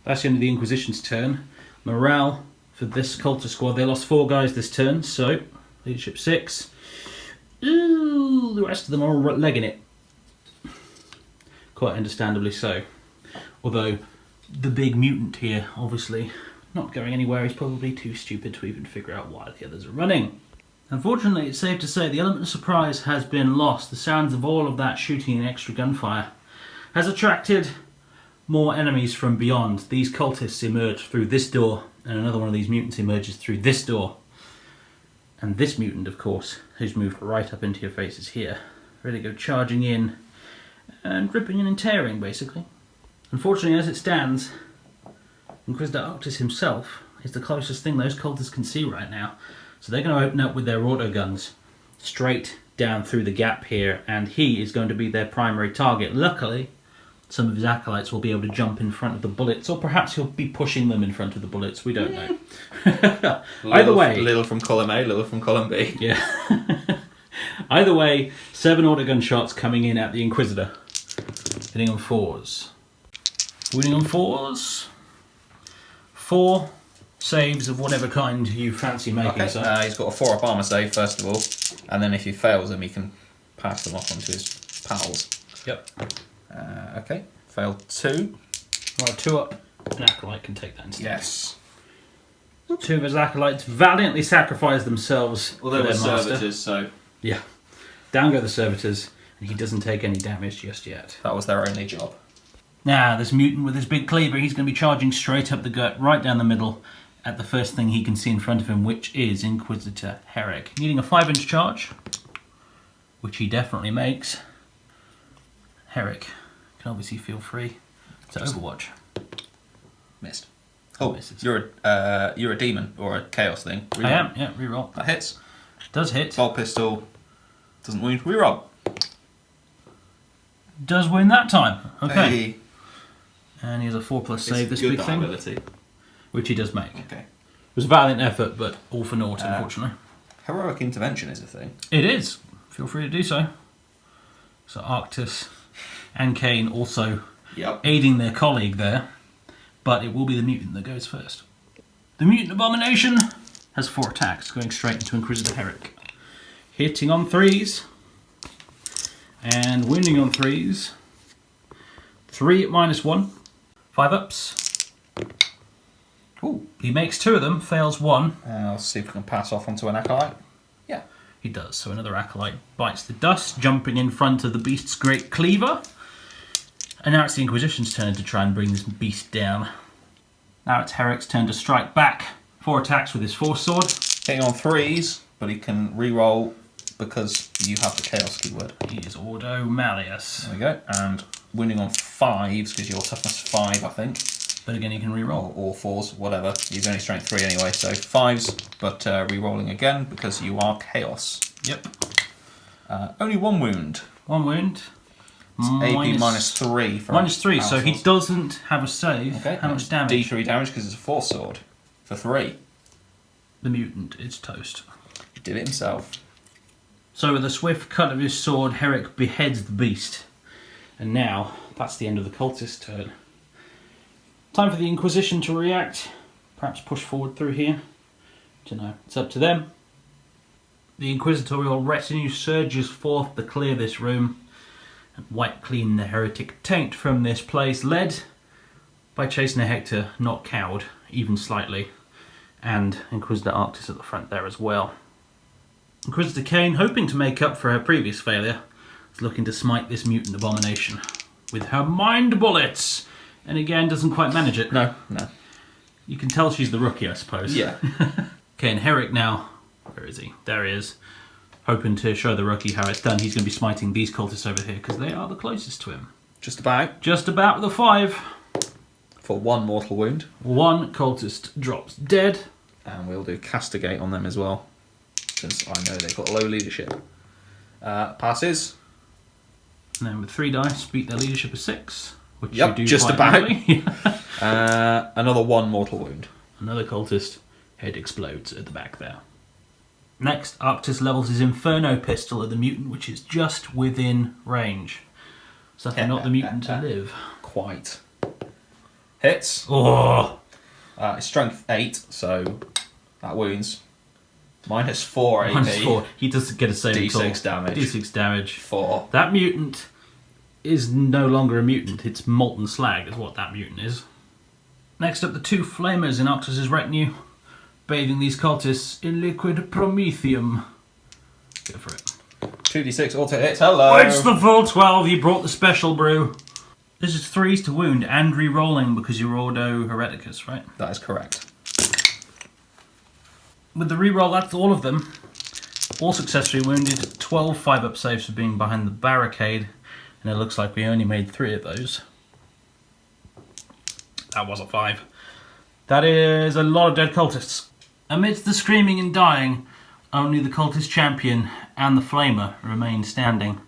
That's the end of the Inquisition's turn. Morale for this cultist squad, they lost 4 guys this turn, so leadership 6. Ooh, the rest of them are all legging it. Quite understandably so. Although the big mutant here, obviously, not going anywhere. He's probably too stupid to even figure out why the others are running. Unfortunately, it's safe to say the element of surprise has been lost. The sounds of all of that shooting and extra gunfire has attracted more enemies from beyond. These cultists emerge through this door, and another one of these mutants emerges through this door. And this mutant, of course, who's moved right up into your faces here, ready to go charging in and ripping and tearing, basically. Unfortunately, as it stands, Inquisitor Arctis himself is the closest thing those cultists can see right now. So they're going to open up with their auto guns straight down through the gap here, and he is going to be their primary target. Luckily, some of his acolytes will be able to jump in front of the bullets, or perhaps he'll be pushing them in front of the bullets. We don't know. Either way, little from column A, little from column B. Yeah. Either way, 7 autogun shots coming in at the Inquisitor, hitting on 4s. Winning on 4s. 4 saves of whatever kind you fancy making. Okay, So. he's got a 4-up armour save first of all, and then if he fails them, he can pass them off onto his pals. Yep. Okay, failed 2. Right, 2 up. An acolyte can take that instead. Yes. 2 of his acolytes valiantly sacrifice themselves Well, they for were their master. servitors, so Yeah. Down go the servitors, and he doesn't take any damage just yet. that was their only job. Now, this mutant with his big cleaver, he's going to be charging straight up the gut, right down the middle, at the first thing he can see in front of him, which is Inquisitor Herrick. Needing a 5-inch charge, which he definitely makes. Herrick can obviously feel free to Overwatch. Missed. Oh, Misses. you're a demon or a chaos thing. Reroll. I am, yeah, reroll. That hits. Does hit. Bolt pistol doesn't wound. Reroll. Does win that time. Okay. Hey. And he has a 4+ save, this Good big thing, ability. which he does make. Okay. It was a valiant effort, but all for naught, unfortunately. Heroic intervention is a thing. It is. Feel free to do so. So Arctis and Kane also Yep. aiding their colleague there, but it will be the mutant that goes first. The Mutant Abomination has 4 attacks, going straight into Inquisitor Herrick. Hitting on 3s, and wounding on 3s. 3 at -1, 5 ups. Ooh, he makes 2 of them, fails 1. I'll see if we can pass off onto an acolyte. Yeah. He does, so another acolyte bites the dust, jumping in front of the beast's great cleaver. And now it's the Inquisition's turn to try and bring this beast down. Now it's Herrick's turn to strike back. 4 attacks with his 4-sword. Hitting on 3s, but he can re-roll because you have the chaos keyword. He is Ordo Malleus. There we go. And wounding on 5s because you're toughness 5, I think. But again, he can re-roll. Or 4s, whatever. He's only strength 3 anyway, so 5s, but re-rolling again because you are chaos. Yep. Only 1 wound. 1 wound. AB -3 for -3, so he power doesn't have a save. Okay. How much damage? D3 damage because it's a 4-sword for 3. The mutant is toast. He did it himself. So with a swift cut of his sword, Herrick beheads the beast. And now, that's the end of the cultist's turn. Time for the Inquisition to react. Perhaps push forward through here. Don't know. It's up to them. The Inquisitorial retinue surges forth to clear this room and wipe clean the heretic taint from this place, led by Chastener Hector, not cowed, even slightly, and Inquisitor Arctis at the front there as well. Inquisitor Kane, hoping to make up for her previous failure, is looking to smite this mutant abomination with her mind bullets, and again doesn't quite manage it. No. You can tell she's the rookie, I suppose. Yeah. Okay, and Herrick now, where is he? There he is. Hoping to show the rookie how it's done. He's going to be smiting these cultists over here because they are the closest to him. Just about. Just about with a 5. For 1 mortal wound. 1 cultist drops dead. And we'll do Castigate on them as well, since I know they've got low leadership. Passes. And then with 3 dice, beat their leadership of 6. Which Yep, you do just quite about. easily. Another 1 mortal wound. Another cultist. Head explodes at the back there. Next, Arctis levels his Inferno pistol at the mutant, which is just within range. So that's not the mutant to live. Quite. Hits. Oh! It's strength 8, so that wounds. -4 AP. -4. He doesn't get a save at all. D6 damage. D6 damage. 4. That mutant is no longer a mutant. It's molten slag is what that mutant is. Next up, the 2 flamers in Arctis' retinue, bathing these cultists in liquid promethium. Go for it. 2d6 auto hits. Hello. It's the full 12. You brought the special brew. This is 3s to wound and re-rolling because you're Ordo Hereticus, right? That is correct. With the re-roll, that's all of them. All successfully wounded. 12 5-up saves for being behind the barricade. And it looks like we only made 3 of those. That was a 5. That is a lot of dead cultists. Amidst the screaming and dying, only the cultist champion and the flamer remain standing.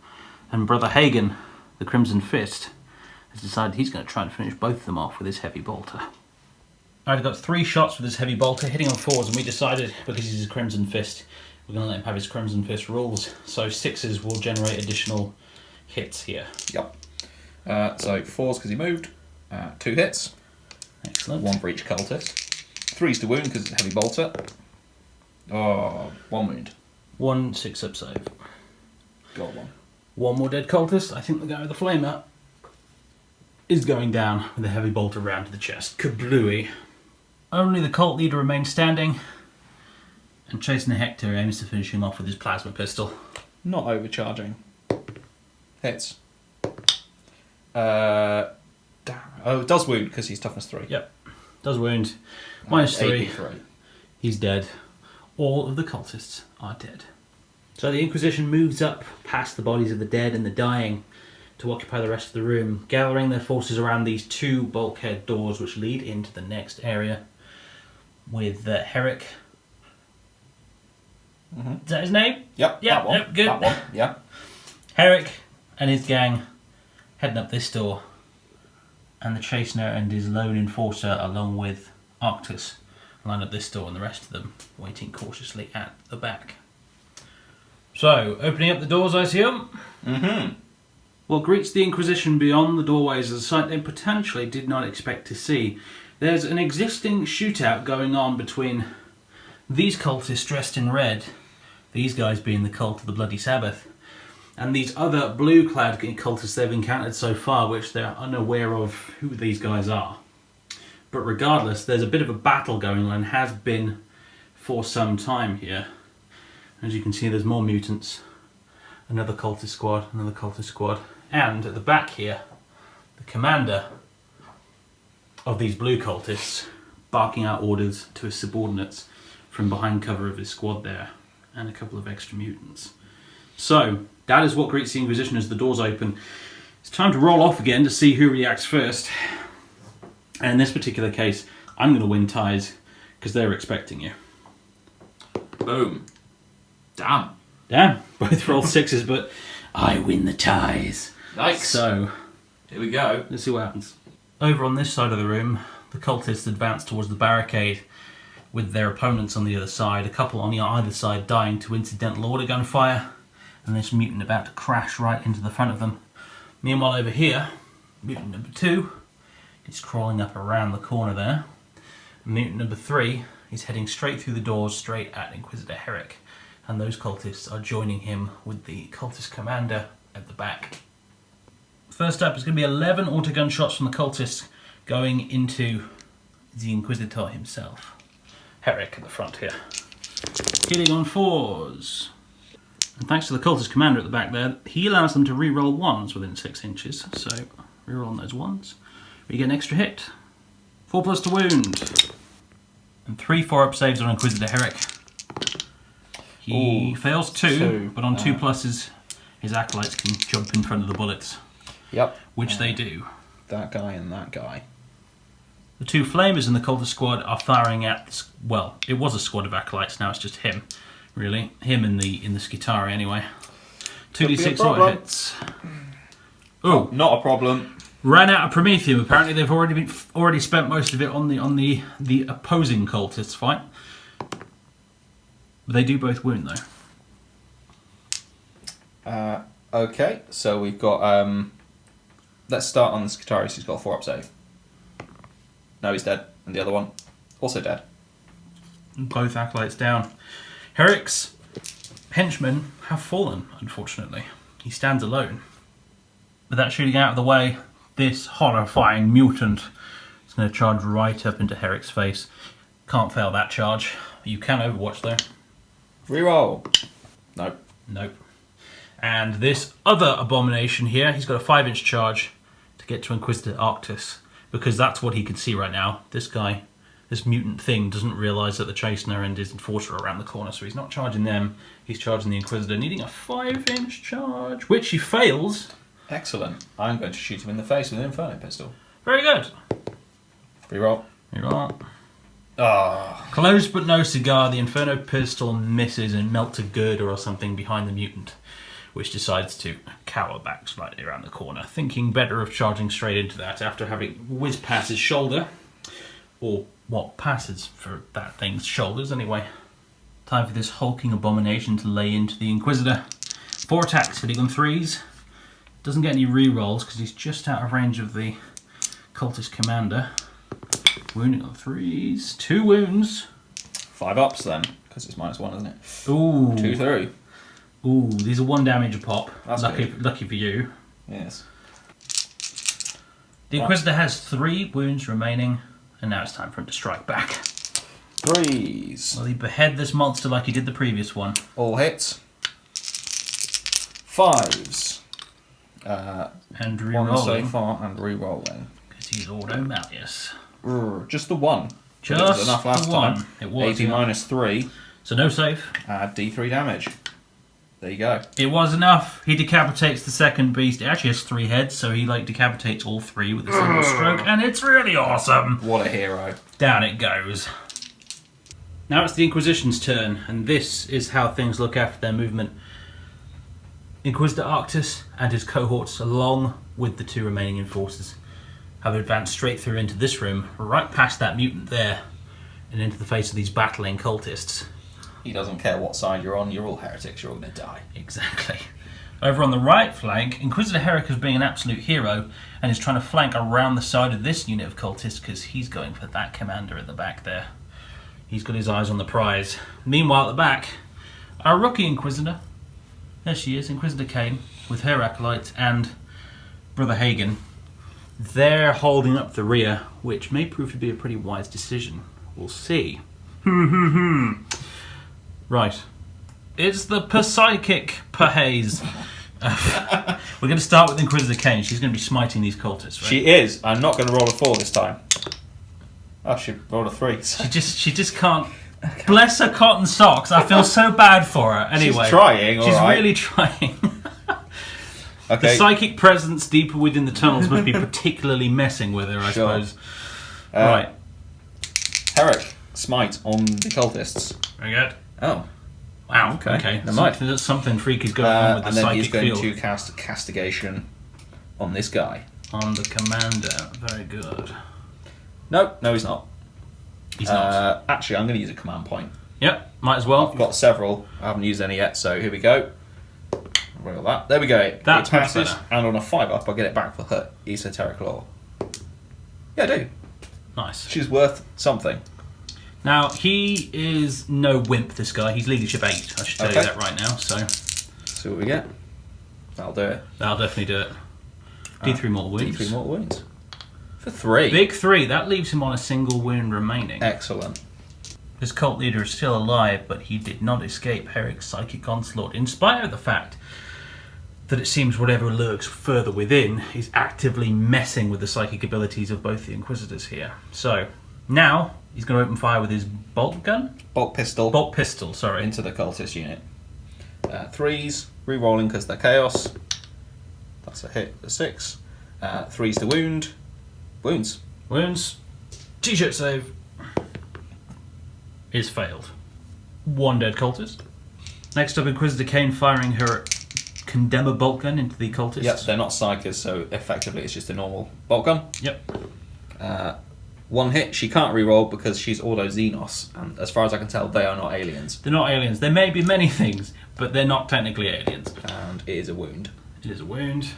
And Brother Hagen, the Crimson Fist, has decided he's going to try and finish both of them off with his heavy bolter. I've got 3 shots with his heavy bolter, hitting on 4s, and we decided, because he's a Crimson Fist, we're going to let him have his Crimson Fist rules. So 6s will generate additional hits here. Yep. So 4s because he moved. 2 hits. Excellent. 1 for each cultist. 3s to wound because it's a heavy bolter. Oh, 1 wound. 1 6-up save. Got 1. 1 more dead cultist. I think the guy with the flamer is going down with a heavy bolter round to the chest. Kablooey. Only the cult leader remains standing, and Chastener Hector aims to finish him off with his plasma pistol. Not overcharging. Hits. Damn. Oh, it does wound because he's toughness 3. Yep. Does wound. -3. AP3. He's dead. All of the cultists are dead. So the Inquisition moves up past the bodies of the dead and the dying to occupy the rest of the room, gathering their forces around these 2 bulkhead doors which lead into the next area, with Herrick. Mm-hmm. Is that his name? Yep, that one. Yep, good. That one, yeah. Herrick and his gang heading up this door, and the Chastener and his lone enforcer, along with Arctis, line up this door, and the rest of them waiting cautiously at the back. So, opening up the doors, I assume? Mm-hmm. What greets the Inquisition beyond the doorways is a sight they potentially did not expect to see. There's an existing shootout going on between these cultists dressed in red, these guys being the cult of the Bloody Sabbath, and these other blue-clad cultists they've encountered so far, which they're unaware of who these guys are. But regardless, there's a bit of a battle going on and has been for some time here. As you can see, there's more mutants. Another cultist squad, another cultist squad. And at the back here, the commander of these blue cultists barking out orders to his subordinates from behind cover of his squad there, and a couple of extra mutants. So, that is what greets the Inquisition as the doors open. It's time to roll off again to see who reacts first. And in this particular case, I'm going to win ties, because they're expecting you. Boom. Damn. Damn, both rolled 6s, but I win the ties. Nice. So, here we go. let's see what happens. Over on this side of the room, the cultists advance towards the barricade with their opponents on the other side, a couple on either side dying to incidental order gunfire, and this mutant about to crash right into the front of them. Meanwhile over here, mutant number 2 is crawling up around the corner there. Mutant number 3 is heading straight through the doors, straight at Inquisitor Herrick, and those cultists are joining him with the cultist commander at the back. First up is going to be 11 autogun shots from the cultists going into the Inquisitor himself. Herrick at the front here. Hitting on 4s. And thanks to the cultist commander at the back there, he allows them to re-roll 1s within 6 inches. So, re-rolling those 1s. We get an extra hit. 4+ to wound. And 3 4-up saves on Inquisitor Herrick. He fails 2, but on 2 pluses, his acolytes can jump in front of the bullets. Yep. Which they do. That guy and that guy. The two flamers in the cultist squad are firing at, well, it was a squad of acolytes, now it's just him, really. Him in the Skitari anyway. 2d6 auto hits. Oh, not a problem. Ran out of Prometheum. Apparently they've already spent most of it on the opposing cultists fight. But they do both wound though. Okay, so we've got let's start on the Skitaris who's got a 4-up save. No, he's dead. And the other one, also dead. Both acolytes down. Herrick's henchmen have fallen, unfortunately. He stands alone. With that shooting out of the way, this horrifying mutant is going to charge right up into Herrick's face. Can't fail that charge. You can overwatch though. Reroll. Nope. Nope. And this other abomination here, he's got a 5-inch charge to get to Inquisitor Arctis. Because that's what he can see right now. This guy, this mutant thing, doesn't realise that the Chastener and his Enforcer are around the corner, so he's not charging them, he's charging the Inquisitor, needing a 5-inch charge, which he fails. Excellent. I'm going to shoot him in the face with an Inferno Pistol. Very good. Reroll. Reroll. Ah. Close but no cigar, the Inferno Pistol misses and melts a girder or something behind the mutant, which decides to cower back slightly around the corner, thinking better of charging straight into that after having whizzed past his shoulder, or what passes for that thing's shoulders anyway. Time for this hulking abomination to lay into the Inquisitor. 4 attacks, hitting on 3s. Doesn't get any re-rolls because he's just out of range of the cultist commander. Wounding on 3s. 2 wounds. 5 ups then, because it's -1, isn't it? Ooh. 2 through. Ooh, these are 1 damage a pop. That's lucky for you. Yes. The Inquisitor has 3 wounds remaining, and now it's time for him to strike back. 3s. Will he behead this monster like he did the previous one? All hits. 5s. And 1 so re-rolling. far, and re-rolling. Because he's Ordo Malleus. Just the 1. Just it was enough last the one. time. It was. 80 -3. So no save. Add D3 damage. There you go. It was enough. He decapitates the second beast. It actually has 3 heads, so he decapitates all 3 with a single stroke, and it's really awesome. What a hero. Down it goes. Now it's the Inquisition's turn, and this is how things look after their movement. Inquisitor Arctis and his cohorts, along with the 2 remaining enforcers, have advanced straight through into this room, right past that mutant there, and into the face of these battling cultists. He doesn't care what side you're on, you're all heretics, you're all going to die. Exactly. Over on the right flank, Inquisitor Herrick is being an absolute hero and is trying to flank around the side of this unit of cultists because he's going for that commander at the back there. He's got his eyes on the prize. Meanwhile, at the back, our rookie Inquisitor, there she is, Inquisitor Kane, with her acolytes and Brother Hagen. They're holding up the rear, which may prove to be a pretty wise decision. We'll see. Right. It's the Psychic Perhaze. We're going to start with Inquisitor Kane. She's going to be smiting these cultists, right? She is. I'm not going to roll a 4 this time. Oh, she rolled a 3. She just can't. Okay. Bless her cotton socks. I feel so bad for her. Anyway, she's trying. She's really trying. Okay. The psychic presence deeper within the tunnels must be particularly messing with her, I suppose. Right. Herrick, smite on the cultists. Very good. Oh. Wow. Okay. Something freaky going on with the psychic field. And then he's going to cast Castigation on this guy. On the commander. Very good. No, he's not. He's not. Actually, I'm going to use a command point. Yep, might as well. I've got several. I haven't used any yet, so here we go. Roll that. There we go. That's it passes, much better. And on a 5-up, I get it back for her esoteric lore. Yeah, I do. Nice. She's worth something. Now, he is no wimp, this guy. He's leadership 8. I should tell you that right now. So, see what we get. That'll do it. That'll definitely do it. D3 mortal wounds. D3 mortal wounds. For 3. Big 3. That leaves him on a single wound remaining. Excellent. His cult leader is still alive, but he did not escape Herrick's psychic onslaught, in spite of the fact that it seems whatever lurks further within is actively messing with the psychic abilities of both the Inquisitors here. So, now he's going to open fire with his bolt gun? Bolt pistol. Bolt pistol, sorry. Into the cultist unit. 3s, re-rolling because they're chaos. That's a hit, a 6. 3s to wound. Wounds. Wounds. T-shirt save is failed. 1 dead cultist. Next up, Inquisitor Kane firing her Condemner bolt gun into the cultists. Yep, they're not psychers, so effectively it's just a normal bolt gun. Yep. 1 hit. She can't reroll because she's Auto Xenos, and as far as I can tell, they are not aliens. They're not aliens. They may be many things, but they're not technically aliens. And it is a wound. It is a wound.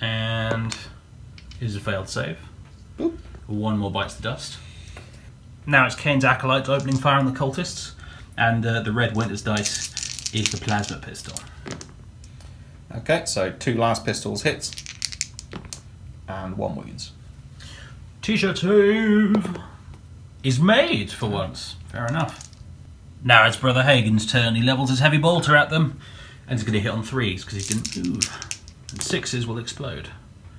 And it is a failed save. Boop. 1 more bites the dust. Now it's Kane's Acolytes opening fire on the cultists, and the red Winter's dice is the plasma pistol. Okay, so 2 last pistols hits, and 1 wounds. T-shirt save is made for once. Fair enough. Now it's Brother Hagen's turn. He levels his heavy bolter at them, and he's going to hit on 3s because he didn't move. And 6s will explode.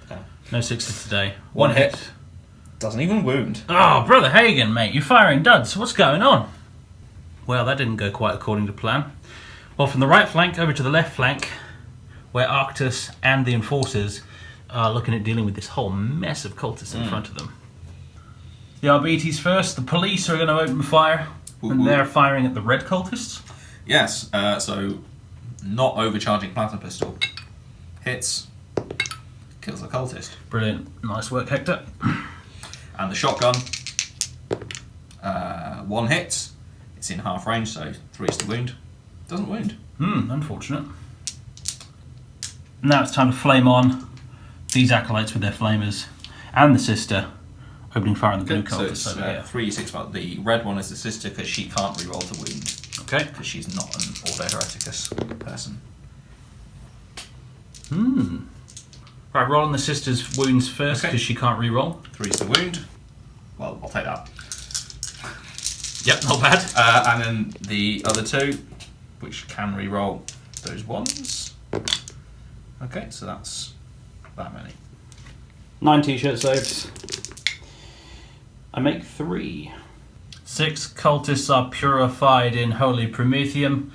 Okay. No 6s today. 1 hit. Doesn't even wound. Oh, Brother Hagen, mate, you're firing duds. What's going on? Well, that didn't go quite according to plan. Well, from the right flank over to the left flank, where Arctus and the Enforcers are looking at dealing with this whole mess of cultists in front of them. The Arbites first. The police are going to open fire, and they're firing at the red cultists. Yes, so not overcharging plasma pistol. Hits, kills the cultist. Brilliant. Nice work, Hector. And the shotgun, 1 hit. It's in half range, so 3's to wound. Doesn't wound. Unfortunate. Now it's time to flame on these acolytes with their flamers, and the sister opening fire on the blue cultists so it's, over here. 3d6, but the red one is the sister because she can't reroll to wound. Okay. Because she's not an Ordo Hereticus person. Right, roll on the sister's wounds first because she can't reroll. 3's to wound. Well, I'll take that. Yep, not bad. And then the other 2, which can reroll those 1s. Okay, so that's that many. 9 t-shirt saves. I make 3. 6 cultists are purified in Holy Prometheum.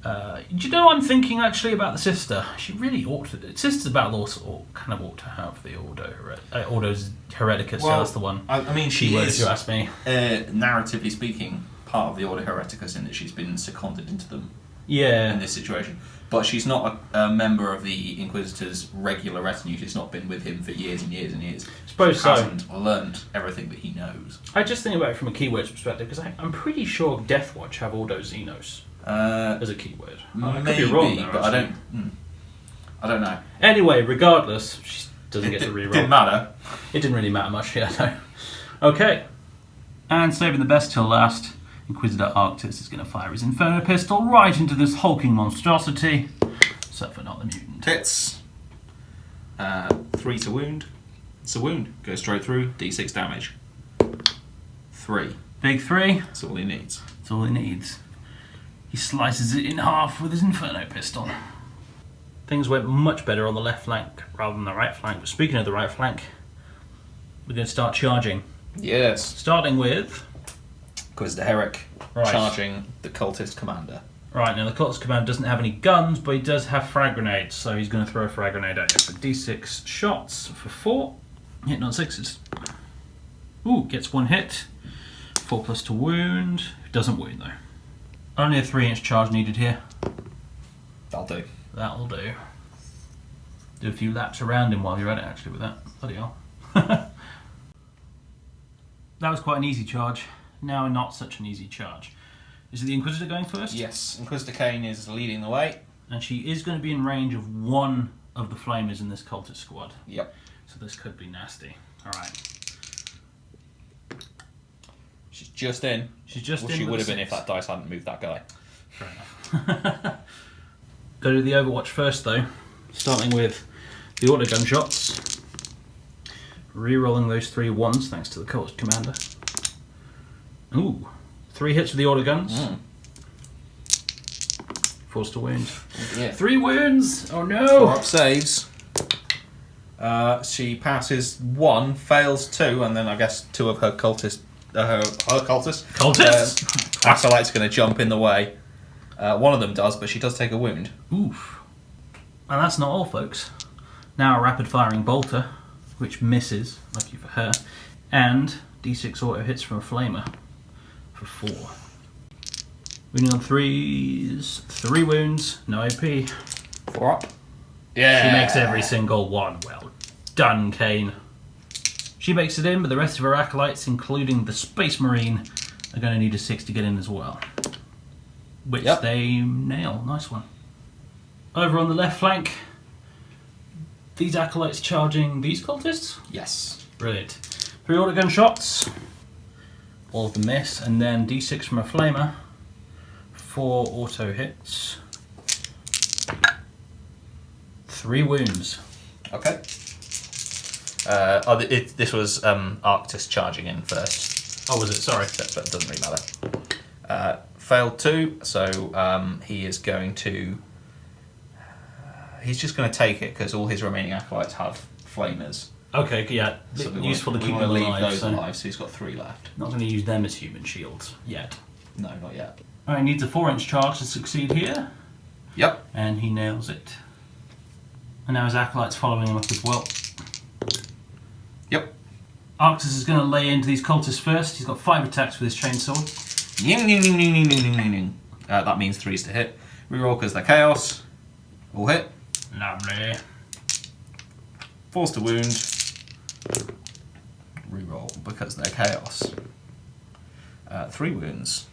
Do you know what I'm thinking actually about the sister? She really ought to. Sister's battle also kind of ought to have the Ordo's Hereticus. Well, That's the one. I mean, she keyword, is, if you ask me. Narratively speaking, part of the Ordo Hereticus in that she's been seconded into them. Yeah. In this situation. But she's not a member of the Inquisitor's regular retinue. She's not been with him for years and years and years. Suppose she so. hasn't learned everything that he knows. I just think about it from a keywords perspective, because I'm pretty sure Deathwatch have Ordo Xenos as a keyword. I could be wrong there, but I don't know. Anyway, regardless, she doesn't get to reroll. Didn't matter. It didn't really matter much, yeah, no. Okay. And saving the best till last, Inquisitor Arctus is going to fire his Inferno Pistol right into this hulking monstrosity. Except for not the mutant. Hits. 3 to wound. It's a wound. Goes straight through. D6 damage. 3. Big 3. That's all he needs. That's all he needs. He slices it in half with his Inferno Pistol. Things went much better on the left flank rather than the right flank. But speaking of the right flank, we're going to start charging. Yes. Starting with Inquisitor Herrick charging the cultist commander. Right, now the cultist commander doesn't have any guns, but he does have frag grenades, so he's going to throw a frag grenade at you. So D6 shots for 4. Hitting on 6s. Ooh, gets 1 hit. 4 plus to wound. Doesn't wound though. Only a 3-inch charge needed here. That'll do. That'll do. Do a few laps around him while you're at it actually with that. Bloody hell. That was quite an easy charge. Now not such an easy charge. Is it the Inquisitor going first? Yes, Inquisitor Kane is leading the way. And she is going to be in range of 1 of the flamers in this cultist squad. Yep. So this could be nasty. Alright. She's just in. She's just in. She with would a have been 6. if that dice hadn't moved that guy. Fair enough. Go to the Overwatch first though. Starting with the auto gunshots. Re-rolling those 3 1s thanks to the cultist commander. Ooh. 3 hits with the auto guns. Forced to wound. Yeah. 3 wounds! Oh no! 4 up saves. She passes 1, fails 2, and then I guess 2 of her cultists. Her cultists? Cultists? Acolyte's going to jump in the way. One of them does, but she does take a wound. Oof. And that's not all, folks. Now a rapid firing bolter, which misses, lucky for her, and D6 auto hits from a flamer for 4. Wounding on 3s, 3 wounds, no AP. 4 up. Yeah. She makes every single one. Well done, Kane. She makes it in, but the rest of her acolytes, including the Space Marine, are going to need a 6 to get in as well. Which they nail. Nice one. Over on the left flank, these acolytes charging these cultists? Yes. Brilliant. 3 auto gun shots. All of them miss, and then D6 from a flamer. 4 auto hits. 3 wounds. Okay. This was Arctis charging in first. Oh, was it? Sorry. But it doesn't really matter. Failed 2, so he is going to... he's just going to take it because all his remaining acolytes have flamers. Okay, yeah. So useful to keep them them leave alive. Those alive, so he's got 3 left. Not going to use them as human shields yet. No, not yet. Alright, needs a 4-inch charge to succeed here. Yep. And he nails it. And now his acolyte's following him up as well. Yep. Arctis is going to lay into these cultists first. He's got 5 attacks with his chainsaw. That means 3s to hit. Reroll because they're chaos. All hit. Lovely. 4s to wound. Reroll because they're chaos. 3 wounds.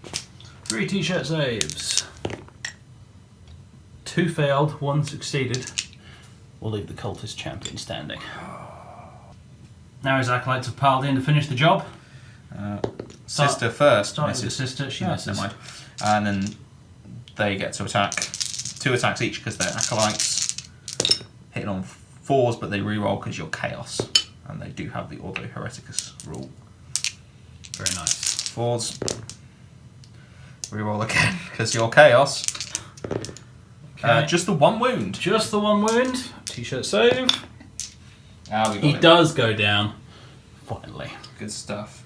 3 t-shirt saves. 2 failed, 1 succeeded. We'll leave the cultist champion standing. Now his acolytes have piled in to finish the job. Sister first. Start with the sister, she misses. Never mind. And then they get to attack. 2 attacks each because they're acolytes. Hitting on 4s, but they reroll because you're chaos. And they do have the Ordo Hereticus rule. Very nice. 4s. Reroll again because you're chaos. Okay. Just the 1 wound. Just the 1 wound. T-shirt save. We got He it. does go down. Finally. Good stuff.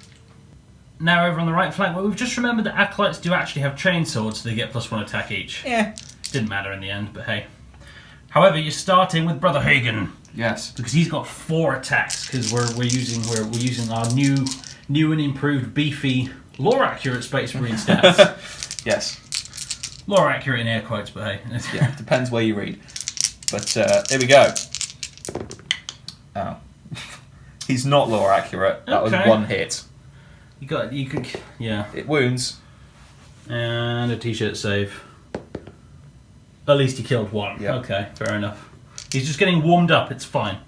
Now over on the right flank, well, we've just remembered that acolytes do actually have chainswords, so they get +1 attack each. Yeah. Didn't matter in the end, but hey. However, you're starting with Brother Hagen. Yes. Because he's got 4 attacks, because we're using our new and improved beefy lore accurate Space Marine stats. Yes. Lore accurate in air quotes, but hey. Yeah, depends where you read. But here we go. Oh. He's not lore accurate. That was 1 hit. You could, yeah. It wounds. And a t-shirt save. At least he killed 1. Yep. Okay, fair enough. He's just getting warmed up, it's fine.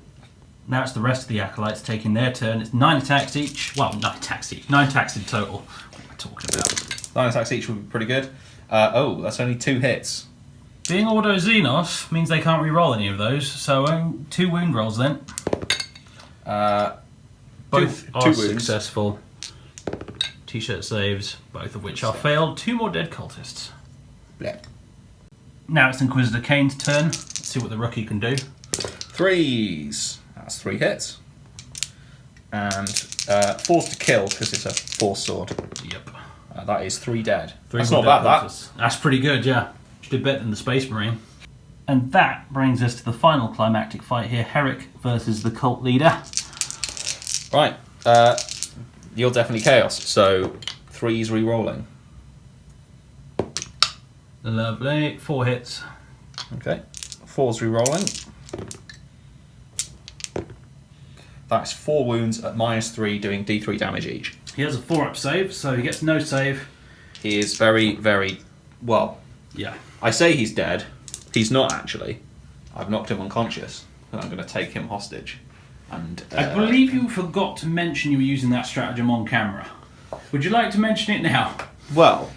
Now it's the rest of the acolytes taking their turn. It's 9 attacks each. Well, 9 attacks each. 9 attacks in total. What am I talking about? 9 attacks each would be pretty good. That's only 2 hits. Being Ordo Xenos means they can't re-roll any of those, so 2 wound rolls then. Both are successful. T-shirt saves, both of which are failed. 2 more dead cultists. Yeah. Now it's Inquisitor Kane's turn. Let's see what the rookie can do. 3s. That's 3 hits. And 4s to kill because it's a 4-sword. Yep. That is 3 dead. 3 That's more not dead bad, cultists. That's pretty good, yeah. She did better than the Space Marine. And that brings us to the final climactic fight here. Herrick versus the cult leader. Right. You're definitely chaos, so 3s re-rolling. Lovely. 4 hits. Okay. 4s re-rolling. That's 4 wounds at -3, doing D3 damage each. He has a 4-up save, so he gets no save. He is very, very... well, Yeah. I say he's dead. He's not actually. I've knocked him unconscious, and I'm going to take him hostage. And I believe you forgot to mention you were using that stratagem on camera. Would you like to mention it now? well,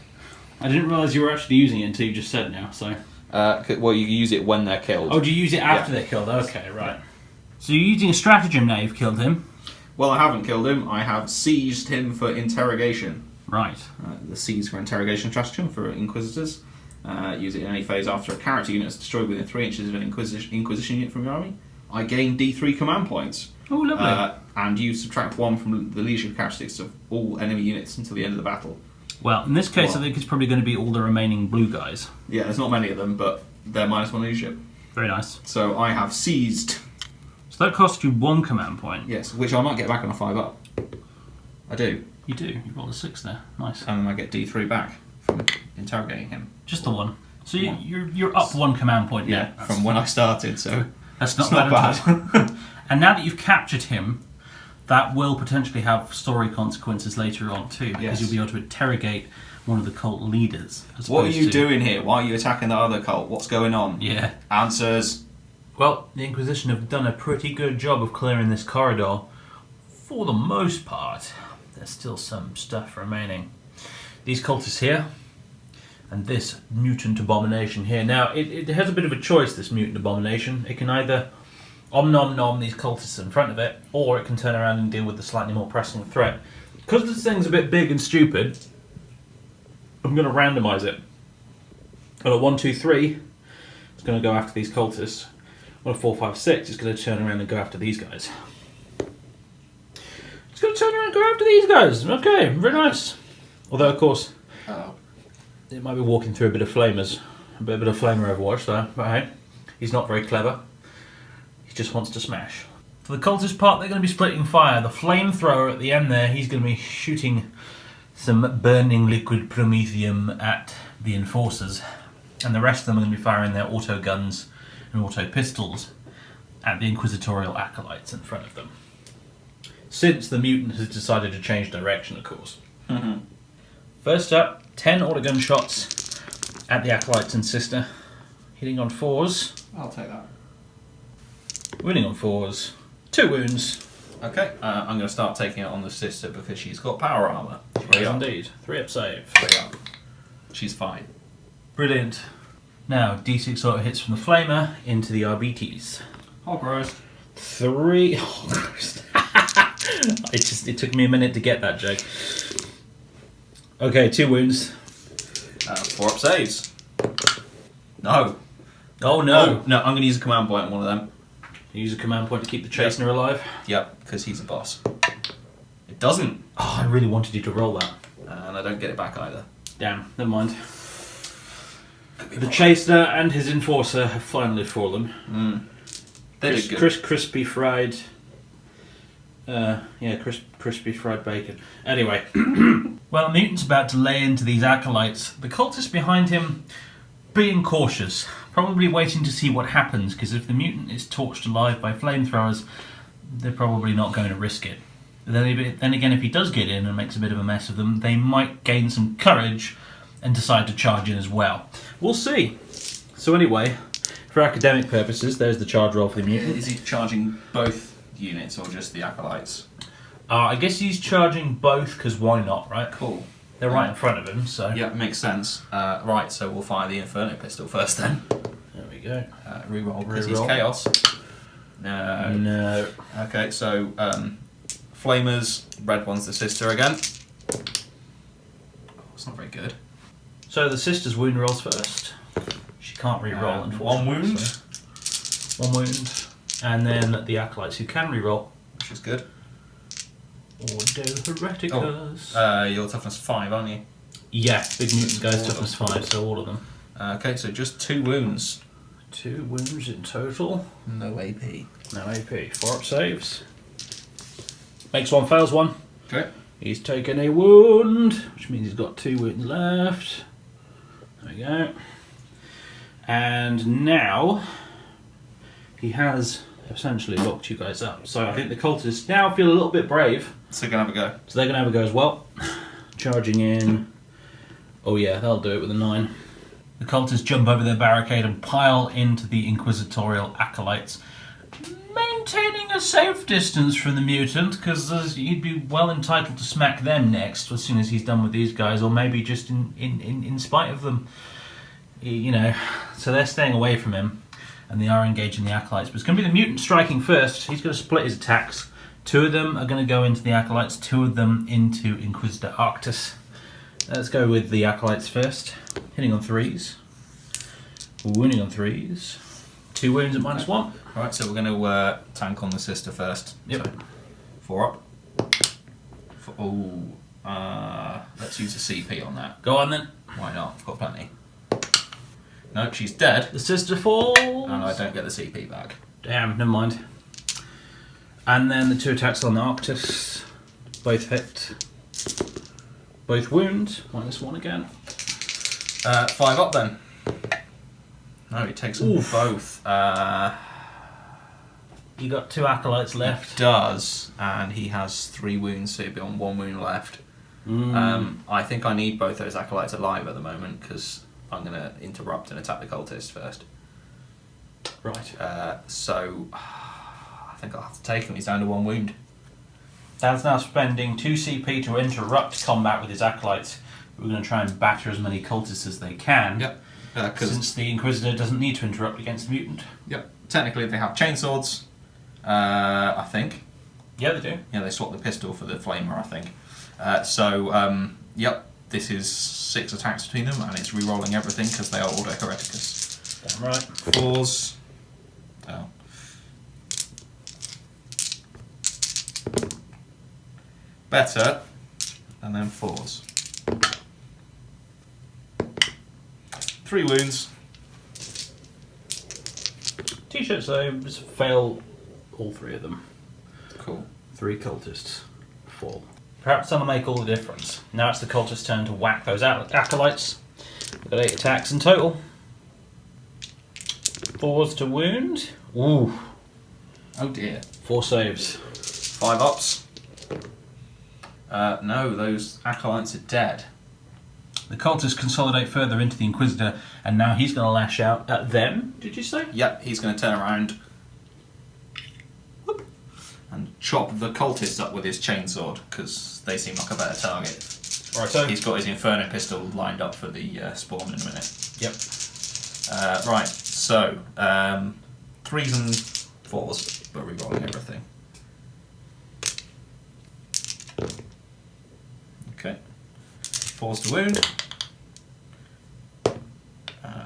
I didn't realise you were actually using it until you just said it now, so... well, you use it when they're killed. Oh, do you use it after they're killed? Okay, right. So you're using a stratagem now you've killed him? Well, I haven't killed him. I have seized him for interrogation. Right. The seize for interrogation stratagem for Inquisitors. Use it in any phase after a character unit is destroyed within 3 inches of an Inquisition unit from your army. I gain D3 command points. Oh, lovely. And you subtract 1 from the leadership characteristics of all enemy units until the end of the battle. Well, in this case, I think it's probably going to be all the remaining blue guys. Yeah, there's not many of them, but they're -1 leadership. Very nice. So I have seized. So that costs you 1 command point. Yes, which I might get back on a 5-up. I do. You do. You rolled a 6 there. Nice. And then I get D3 back from interrogating him. Just the one. So you're up 1 command point. Yeah, from when I started, so that's not bad. And now that you've captured him, that will potentially have story consequences later on too, because you'll be able to interrogate one of the cult leaders. What are you doing here? Why are you attacking the other cult? What's going on? Yeah. Answers. Well, the Inquisition have done a pretty good job of clearing this corridor. For the most part, there's still some stuff remaining. These cultists here, and this mutant abomination here. Now, it has a bit of a choice, this mutant abomination. It can either om-nom-nom these cultists in front of it, or it can turn around and deal with the slightly more pressing threat. Because this thing's a bit big and stupid, I'm going to randomise it. On a 1, 2, 3, it's going to go after these cultists. On a 4, 5, 6, it's going to turn around and go after these guys. It's going to turn around and go after these guys. Okay, very nice. Although, of course, it might be walking through a bit of flamers. A bit of flamer Overwatch, though. But hey, he's not very clever. He just wants to smash. For the cultist part, they're going to be splitting fire. The flamethrower at the end there, he's going to be shooting some burning liquid promethium at the enforcers. And the rest of them are going to be firing their auto guns and auto pistols at the inquisitorial acolytes in front of them. Since the mutant has decided to change direction, of course. Mm-hmm. First up, 10 autogun shots at the acolytes and sister. Hitting on 4s. I'll take that. Winning on 4s. 2 wounds. Okay, I'm going to start taking it on the sister because she's got power armour. Yes, indeed. 3 up save. 3 up. She's fine. Brilliant. Now, D6 auto hits from the flamer into the RBTs. Oh, gross. 3. Oh, gross. It took me a minute to get that joke. Okay, 2 wounds. 4 up saves. No. Oh no. Oh, no, I'm going to use a command point on one of them. Use a command point to keep the chastener alive? Yep, because he's a boss. It doesn't. Oh, I really wanted you to roll that. And I don't get it back either. Damn, never mind. The chastener and his enforcer have finally fallen. They did good. Crispy fried... crispy fried bacon. Anyway. Well, the mutant's about to lay into these acolytes. The cultists behind him being cautious. Probably waiting to see what happens, because if the mutant is torched alive by flamethrowers, they're probably not going to risk it. Then again, if he does get in and makes a bit of a mess of them, they might gain some courage and decide to charge in as well. We'll see. So anyway, for academic purposes, there's the charge roll for the mutant. Is he charging both units or just the acolytes? I guess he's charging both, because why not, right? Cool. They're right in front of him, so... Yeah, makes sense. Right, so we'll fire the Inferno pistol first then. There we go. Reroll, because he's chaos. No. Okay, so Flamers, red one's the sister again. Oh, it's not very good. So the sister's wound rolls first. She can't re-roll, unfortunately. 1 wound. So 1 wound. And then the acolytes who can re-roll. Which is good. Ordo Hereticus. You're toughness 5, aren't you? Yeah, big mutant goes toughness 5, so all of them. Okay, so just 2 wounds. 2 wounds in total. No AP. No AP. 4 up saves. Makes 1, fails 1. Okay. He's taken a wound, which means he's got 2 wounds left. There we go. And now he has essentially locked you guys up. So I think the cultists now feel a little bit brave. So they're going to have a go. So they're going to have a go as well. Charging in. Oh yeah, they'll do it with a 9. The cultists jump over their barricade and pile into the inquisitorial acolytes, maintaining a safe distance from the mutant, because he'd be well entitled to smack them next as soon as he's done with these guys, or maybe just in spite of them. You know, so they're staying away from him, and they are engaging the acolytes. But it's going to be the mutant striking first. He's going to split his attacks. 2 of them are going to go into the acolytes, 2 of them into Inquisitor Arctus. Let's go with the acolytes first. Hitting on 3s. Wounding on 3s. 2 wounds at -1. Alright, so we're going to tank on the sister first. Yep. So 4 up. Let's use a CP on that. Go on then. Why not? I've got plenty. No, she's dead. The sister falls. And I don't get the CP back. Damn, never mind. And then the 2 attacks on the Arctus. Both hit. Both wounds. -1 again. 5 up then. No, it takes them both. You got 2 acolytes left. Does, and he has 3 wounds, so he'll be on 1 wound left. I think I need both those acolytes alive at the moment because I'm going to interrupt and attack the cultist first. Right. So I think I'll have to take him. He's down to 1 wound. Dan's now spending 2 CP to interrupt combat with his acolytes. We're going to try and batter as many cultists as they can. Yep. Since the Inquisitor doesn't need to interrupt against the mutant. Yep. Technically, they have chainswords. I think. Yeah, they do. Yeah, they swap the pistol for the flamer, I think. Yep. This is 6 attacks between them, and it's re-rolling everything because they are Ordo Hereticus. Damn right. 4s. Oh. Better. And then 4s. 3 wounds. T-shirt saves fail all 3 of them. Cool. 3 cultists fall. Perhaps that'll make all the difference. Now it's the cultist's turn to whack those acolytes. We've got 8 attacks in total. 4s to wound. Ooh. Oh dear. 4 saves. 5 ups. No, those acolytes are dead. The cultists consolidate further into the Inquisitor, and now he's going to lash out at them, did you say? Yep, he's going to turn around and chop the cultists up with his chainsword, because they seem like a better target. Right, so he's got his Inferno pistol lined up for the spawn in a minute. Yep. Right, so 3s and 4s, but re-rolling everything. Okay. 4s to wound.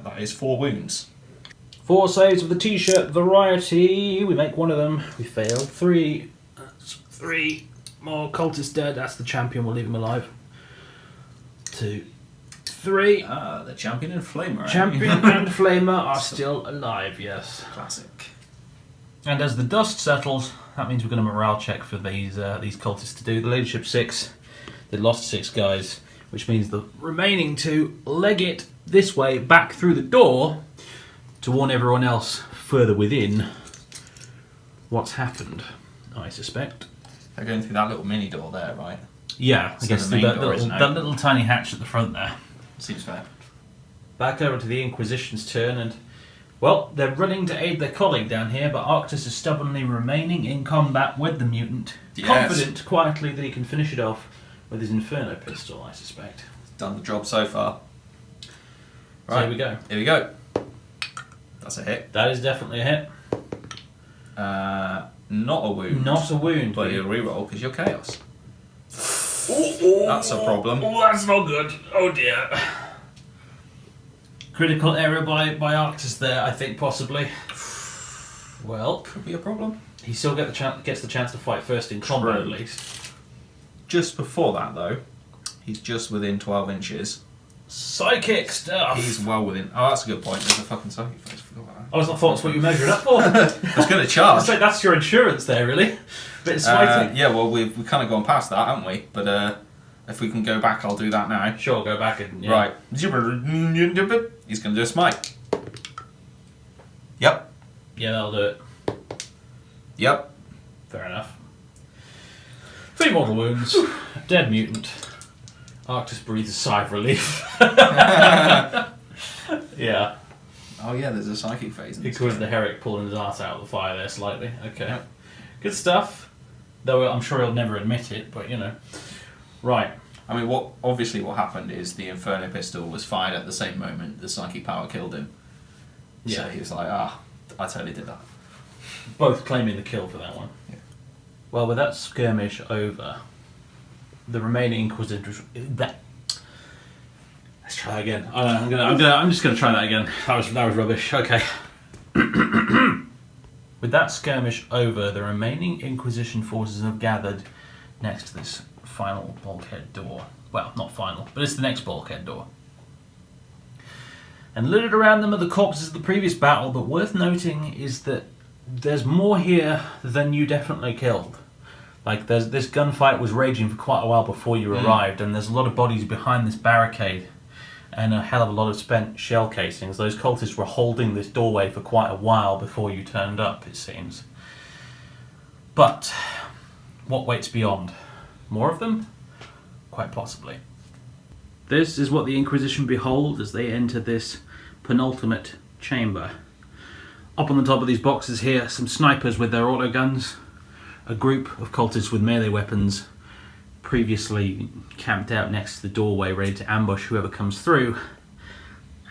That is 4 wounds. 4 saves with the T-shirt variety. We make 1 of them. We fail. 3. That's 3 more cultists dead. That's the champion. We'll leave him alive. 2, 3. The champion and flamer. Champion and flamer are still alive. Yes. Classic. And as the dust settles, that means we're going to morale check for these cultists to do. The leadership 6. They lost 6 guys, which means the remaining 2 leg it this way back through the door to warn everyone else further within what's happened, I suspect. They're going through that little mini door there, right? Yeah, I So guess the main that door isn't that open. little tiny hatch at the front there. Seems fair. Back over to the Inquisition's turn, and well, they're running to aid their colleague down here, but Arctus is stubbornly remaining in combat with the mutant, Yes. confident quietly that he can finish it off with his Inferno pistol, I suspect. Done the job so far. So Right, here we go. Here we go. That's a hit. That is definitely a hit. Not a wound. Not a wound. But you'll reroll because you're chaos. Oh, That's a problem. Oh, that's not good. Oh dear. Critical error by Arctus there, I think, possibly. Well, Could be a problem. he still gets the chance to fight first in combat at least. Just before that, though, he's just within 12 inches. Psychic stuff. He's well within... Oh, that's a good point. There's a fucking psychic face. Forgot about that. I was not thought that's what you measured up for. I was going to charge. So that's your insurance there, really. Bit of smiting. Yeah, well, we've kind of gone past that, haven't we? But if we can go back, I'll do that now. Sure, go back and... Yeah. Right. He's going to do a smite. Yep. Yeah, that'll do it. Yep. Fair enough. 3 mortal wounds. Dead mutant. Arctus breathes a sigh of relief. Yeah. Oh, yeah, there's a psychic phase in this. Because the Herrick pulling his arse out of the fire there slightly. Okay. Yep. Good stuff. Though I'm sure he'll never admit it, but you know. Right. I mean, what happened is the Inferno pistol was fired at the same moment the psychic power killed him. Yeah. So he was like, I totally did that. Both claiming the kill for that one. Yeah. Well, with that skirmish over, the remaining Inquisitors... Let's try again. I'm just gonna try that again. That was rubbish. Okay. With that skirmish over, the remaining Inquisition forces have gathered next to this final bulkhead door. Well, not final, but it's the next bulkhead door. And littered around them are the corpses of the previous battle, but worth noting is that there's more here than you definitely killed. Like, this gunfight was raging for quite a while before you arrived, and there's a lot of bodies behind this barricade, and a hell of a lot of spent shell casings. Those cultists were holding this doorway for quite a while before you turned up, it seems. But what waits beyond? More of them? Quite possibly. This is what the Inquisition behold as they enter this penultimate chamber. Up on the top of these boxes here, some snipers with their autoguns, a group of cultists with melee weapons previously camped out next to the doorway ready to ambush whoever comes through,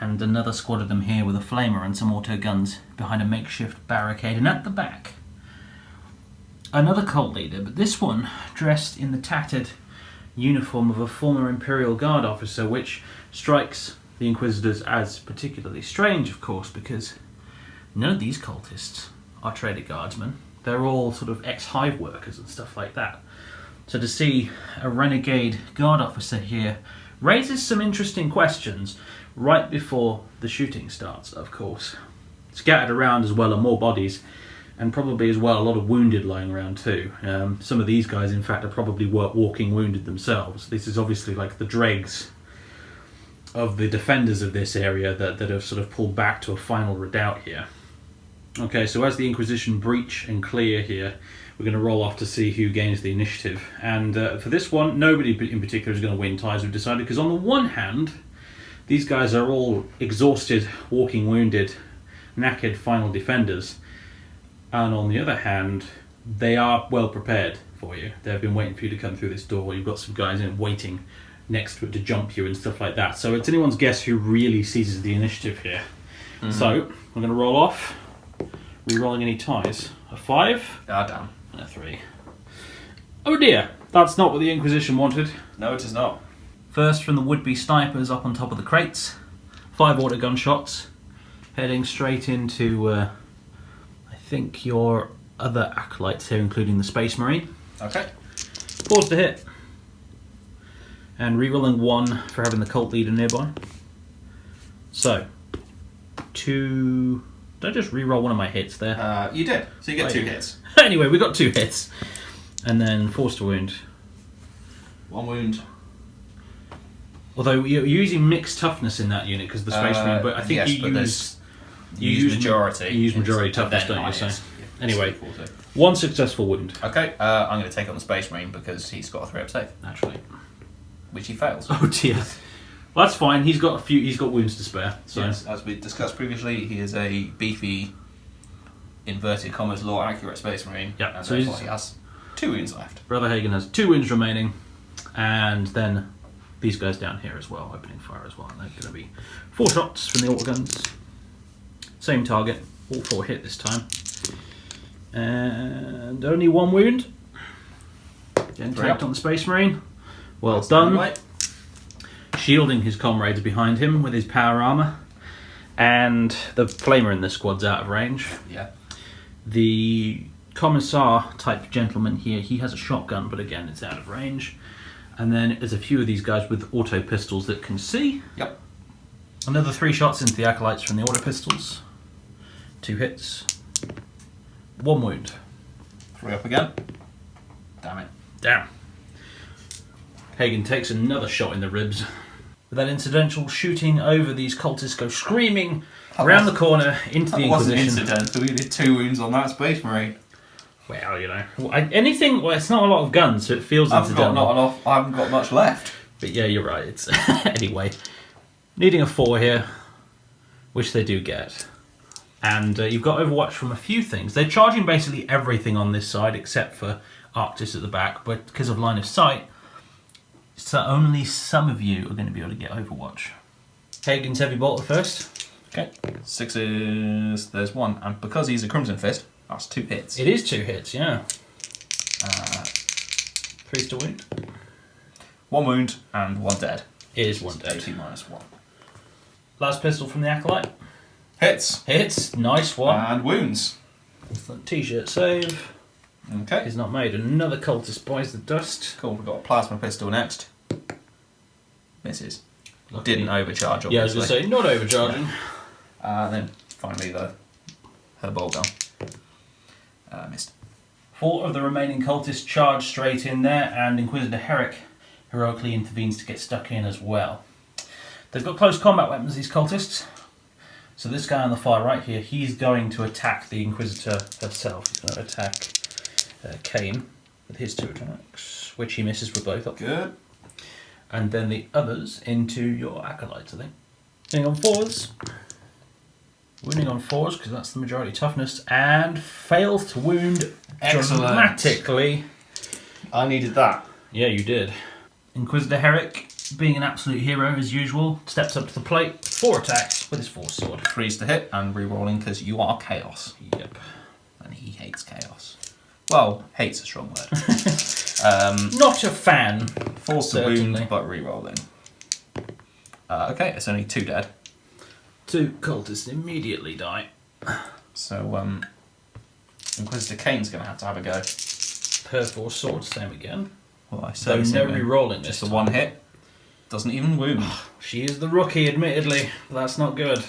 and another squad of them here with a flamer and some autoguns behind a makeshift barricade, and at the back another cult leader, but this one dressed in the tattered uniform of a former Imperial Guard officer, which strikes the Inquisitors as particularly strange, of course, because none of these cultists are traded guardsmen. They're all sort of ex-Hive workers and stuff like that. So to see a renegade guard officer here raises some interesting questions right before the shooting starts, of course. Scattered around as well are more bodies, and probably as well a lot of wounded lying around too. Some of these guys, in fact, are probably walking wounded themselves. This is obviously like the dregs of the defenders of this area that have sort of pulled back to a final redoubt here. Okay, so as the Inquisition breach and clear here, we're going to roll off to see who gains the initiative. And for this one, nobody in particular is going to win ties, we've decided, because on the one hand, these guys are all exhausted, walking wounded, knackered final defenders. And on the other hand, they are well prepared for you. They've been waiting for you to come through this door. You've got some guys in waiting next to it to jump you and stuff like that. So it's anyone's guess who really seizes the initiative here. Mm-hmm. So we're going to roll off. Rerolling any ties. A 5. Ah, damn. And a 3. Oh dear, that's not what the Inquisition wanted. No, it is not. First from the would-be snipers up on top of the crates. 5 autogun shots. Heading straight into, I think, your other acolytes here, including the Space Marine. Okay. Pause to hit. And rerolling 1 for having the cult leader nearby. So, 2... Did I just reroll one of my hits there? You did. So you get 2 hits. Anyway, we got 2 hits. And then force to wound. 1 wound. Although you're using mixed toughness in that unit because the Space Marine, but I think yes, you use majority. You use majority toughness, don't you? So anyway, 40. 1 successful wound. Okay, I'm going to take on the Space Marine because he's got a 3-up save. Naturally. Which he fails. Oh dear. Well, that's fine. He's got wounds to spare. So. Yes, as we discussed previously, he is a beefy, inverted commas, law accurate Space Marine. Yeah. And so therefore he has 2 wounds left. Brother Hagen has 2 wounds remaining, and then these guys down here as well, opening fire as well. And they're going to be 4 shots from the autoguns. Same target, all 4 hit this time, and only 1 wound. Getting tagged on the Space Marine. Well done. Shielding his comrades behind him with his power armor, and the flamer in this squad's out of range. Yeah. The commissar type gentleman here, he has a shotgun, but again it's out of range. And then there's a few of these guys with auto pistols that can see. Yep. Another 3 shots into the acolytes from the auto pistols. 2 hits. 1 wound. 3 up again. Damn it. Damn. Hagen takes another shot in the ribs. With that incidental shooting over, these cultists go screaming around the corner into the Inquisition. Wasn't incidental. We did 2 wounds on that Space Marine. Well, you know, it's not a lot of guns, so it feels incidental. I haven't got much left. But yeah, you're right. It's anyway, needing a 4 here, which they do get. And you've got Overwatch from a few things. They're charging basically everything on this side except for Arctis at the back, but because of line of sight, so only some of you are going to be able to get Overwatch. Hagen's heavy bolt first. Okay. 6s. There's 1, and because he's a Crimson Fist, that's 2 hits. It is 2 hits, yeah. 3 to wound. 1 wound and 1 dead. It is 1 dead. 80 minus 1. Last pistol from the acolyte. Hits. Hits. Nice one. And wounds. T-shirt save. Okay. He's not made. Another cultist buys the dust. Cool. We've got a plasma pistol next. Misses. Lucky. Didn't overcharge, obviously. Yeah, I was going to say, not overcharging. Then finally her bolt gun. Missed. 4 of the remaining cultists charge straight in there, and Inquisitor Herrick heroically intervenes to get stuck in as well. They've got close combat weapons, these cultists. So this guy on the far right here, he's going to attack the Inquisitor herself. He's going to attack Cain with his 2 attacks, which he misses with both. Good. And then the others into your acolytes, I think. Winning on 4s. Winning on 4s, because that's the majority toughness, and fails to wound dramatically. I needed that. Yeah, you did. Inquisitor Herrick, being an absolute hero as usual, steps up to the plate, 4 attacks with his 4 sword. 3s to hit and re-rolling because you are chaos. Yep. And he hates chaos. Well, hate's a strong word. Not a fan. 4 to wound, but re-rolling. Okay, it's only 2 dead. 2 cultists immediately die. So, Inquisitor Cain's going to have a go. Per 4 swords, same again. Well, I say no re-rolling this just the time. 1 hit. Doesn't even wound. She is the rookie, admittedly, but that's not good.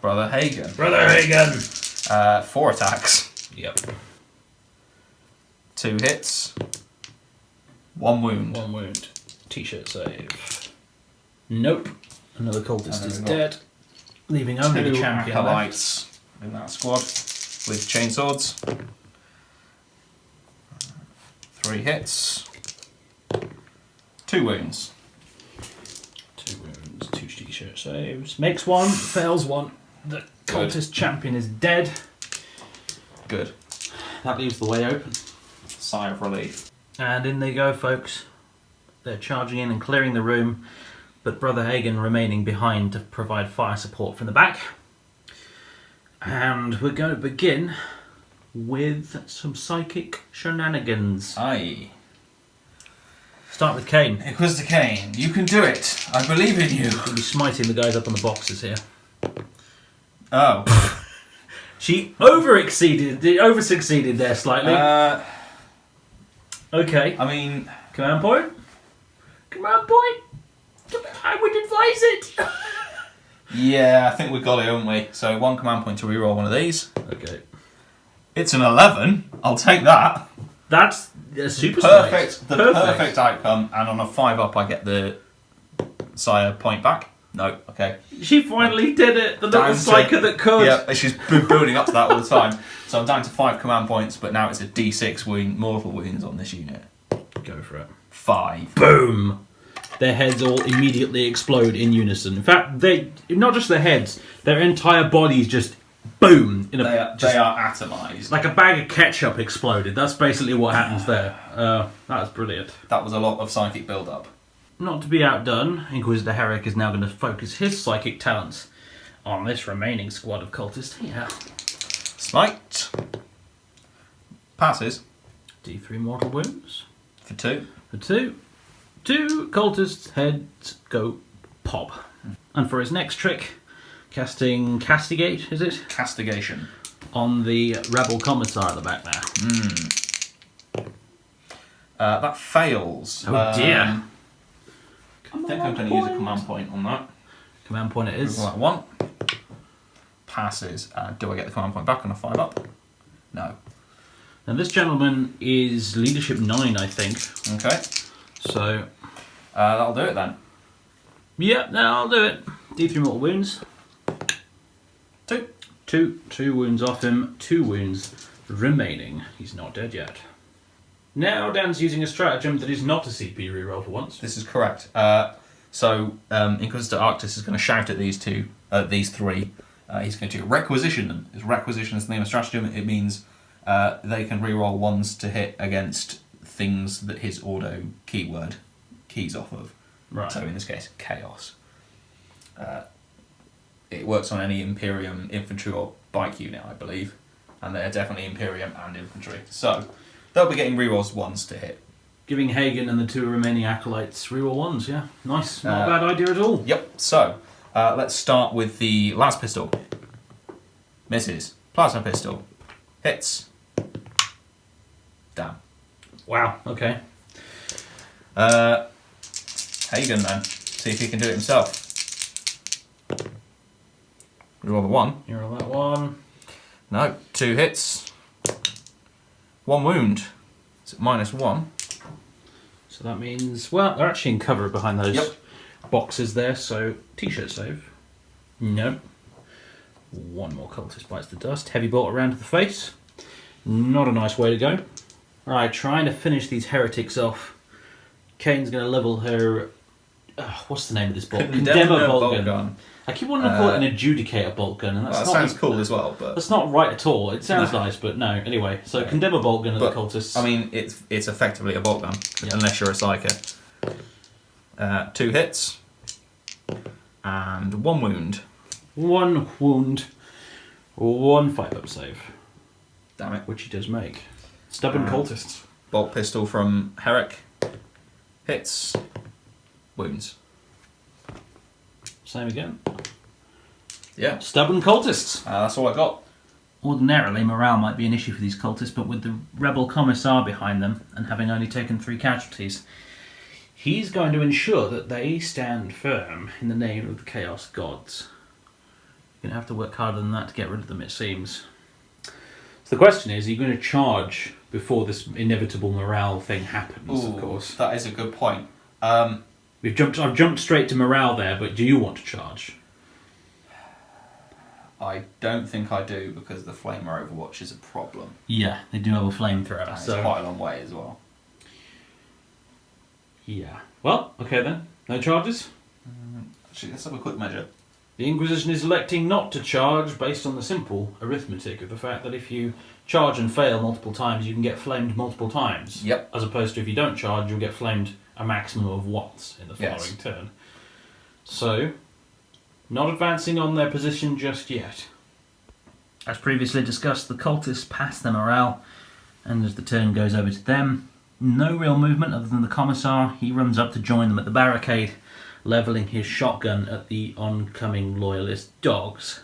Brother Hagen. Brother Hagen! 4 attacks. Yep. 2 hits. 1 wound. 1 wound. T-shirt save. Nope. Another cultist is dead, leaving only the champion acolytes in that squad with chainswords. 3 hits. 2 wounds. 2 wounds, 2 T-shirt saves. Makes 1, fails 1. The cultist champion is dead. Good. That leaves the way open. Sigh of relief. And in they go, folks. They're charging in and clearing the room, but Brother Hagen remaining behind to provide fire support from the back. And we're going to begin with some psychic shenanigans. Aye. Start with Cain. Inquisitor Cain, you can do it. I believe in you. We'll be smiting the guys up on the boxes here. Oh. She over-succeeded there slightly. Okay. I mean... Command point? Command point? I would advise it. Yeah, I think we've got it, haven't we? So 1 command point to reroll one of these. Okay. It's an 11. I'll take that. That's a super perfect. The perfect outcome, and on a 5-up, I get the sire point back. No, okay. She finally did it. The little psyker that could. Yeah, she's been building up to that all the time. So I'm down to 5 command points, but now it's a D6 mortal wounds on this unit. Go for it. 5. Boom. Their heads all immediately explode in unison. In fact, they not just their heads, their entire bodies just boom. They are atomised. Like a bag of ketchup exploded. That's basically what happens there. That was brilliant. That was a lot of psychic build-up. Not to be outdone, Inquisitor Herrick is now going to focus his psychic talents on this remaining squad of cultists here. Smite. Passes. D3 mortal wounds. For 2. For 2. 2 cultists' heads go pop. And for his next trick, casting Castigate, is it? Castigation. On the rebel commissar at the back there. That fails. Oh dear. I think I'm going to use a command point on that. Command point it is. That 1. Passes. Do I get the command point back on a 5-up? No. And this gentleman is leadership 9, I think. Okay. So... that'll do it then. Yep, I'll do it. D3 mortal wounds. 2. 2 wounds off him. 2 wounds remaining. He's not dead yet. Now Dan's using a stratagem that is not a CP reroll for once. This is correct. So Inquisitor Arctis is going to shout at these 3. He's going to requisition them. Requisition is the name of stratagem. It means they can reroll 1s to hit against things that his auto keyword keys off of. Right. So in this case, chaos. It works on any Imperium infantry or bike unit, I believe, and they're definitely Imperium and infantry. So they'll be getting rerolls 1s to hit. Giving Hagen and the 2 remaining acolytes reroll 1s, yeah. Nice. Not a bad idea at all. Yep. So let's start with the las pistol. Misses. Plasma pistol. Hits. Damn. Wow, okay. Hagen then. See if he can do it himself. Reroll the 1. You roll that 1. No. 2 hits. 1 wound. It's -1. So that means, well, they're actually in cover behind those boxes there, so t-shirt save. Nope. 1 more cultist bites the dust. Heavy bolt around to the face. Not a nice way to go. Right, trying to finish these heretics off. Kane's going to level her... what's the name of this bolt? Condemner bolt gun. I keep wanting to call it an adjudicator bolt gun, and that sounds cool as well, but that's not right at all. It sounds nice, but no. Anyway, so condemner bolt gun of the cultists. I mean, it's effectively a bolt gun, unless you're a psyker. 2 hits and 1 wound. 1 wound. 1 5-up save. Damn it! Which he does make. Stubborn cultists. Bolt pistol from Herrick. Hits. Wounds. Same again. Yeah. Stubborn cultists. That's all I got. Ordinarily, morale might be an issue for these cultists, but with the rebel commissar behind them, and having only taken 3 casualties, he's going to ensure that they stand firm in the name of the Chaos Gods. You're going to have to work harder than that to get rid of them, it seems. So the question is, are you going to charge before this inevitable morale thing happens, of course? That is a good point. I've jumped straight to morale there, but do you want to charge? I don't think I do, because the Flamer Overwatch is a problem. Yeah, they do have a flamethrower. So it's quite a long way as well. Yeah. Well, okay then. No charges? Actually, let's have a quick measure. The Inquisition is electing not to charge based on the simple arithmetic of the fact that if you charge and fail multiple times, you can get flamed multiple times. Yep. As opposed to if you don't charge, you'll get flamed a maximum of once in the following turn. So, not advancing on their position just yet. As previously discussed, the cultists pass their morale, and as the turn goes over to them, no real movement other than the commissar. He runs up to join them at the barricade, levelling his shotgun at the oncoming loyalist dogs.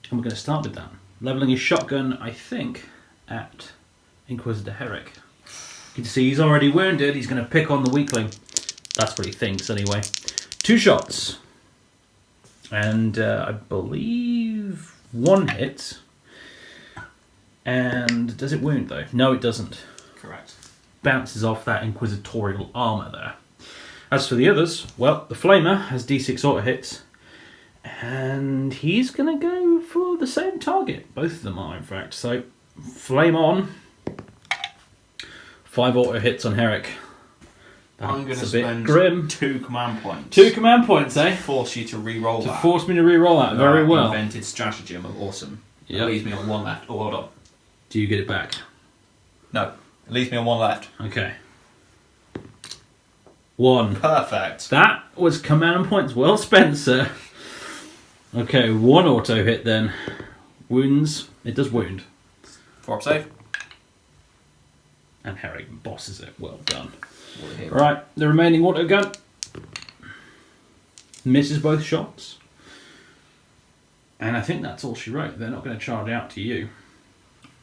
And we're going to start with that. Levelling his shotgun, I think, at Inquisitor Herrick. You can see he's already wounded. He's going to pick on the weakling. That's what he thinks, anyway. 2 shots. And I believe 1 hit. And does it wound, though? No, it doesn't. Correct. Bounces off that inquisitorial armour there. As for the others, well, the Flamer has D6 auto hits. And he's going to go for the same target. Both of them are, in fact. So, flame on. 5 auto hits on Herrick. I'm going to spend grim. 2 command points. 2 command points, eh? To force you to re-roll that. To force me to re-roll that, very well. Invented stratagem of awesome. Yep. It leaves me on 1 left. Oh, hold on. Do you get it back? No. It leaves me on 1 left. Okay. 1. Perfect. That was command points well spent, sir. Okay, 1 auto hit then. Wounds. It does wound. 4-up save. And Herrick bosses it. Well done. Right. Right, the remaining auto gun. Misses both shots. And I think that's all she wrote. They're not going to charge out to you.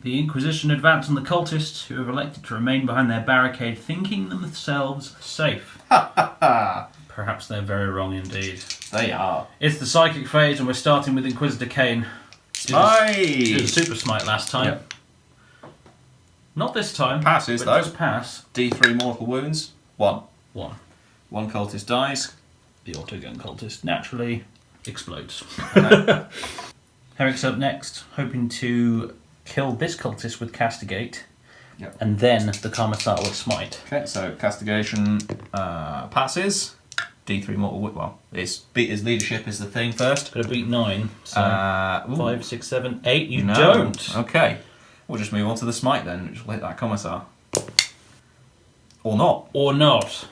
The Inquisition advance on the cultists, who have elected to remain behind their barricade, thinking themselves safe. Perhaps they're very wrong indeed. They are. It's the psychic phase, and we're starting with Inquisitor Kane. Did a super smite last time. Yep. Not this time. Passes, but though. It does pass. D3 mortal wounds. 1. 1. 1 cultist dies. The autogun cultist naturally explodes. Okay. Herrick's up next, hoping to kill this cultist with Castigate. Yep. And then the Commissar with Smite. Okay, so castigation passes. D3 mortal wound. Well, his leadership is the thing first. Got to beat 9. So 5, 6, 7, 8. You No. don't. Okay. We'll just move on to the smite then, which will hit that commissar. Or not. Or not.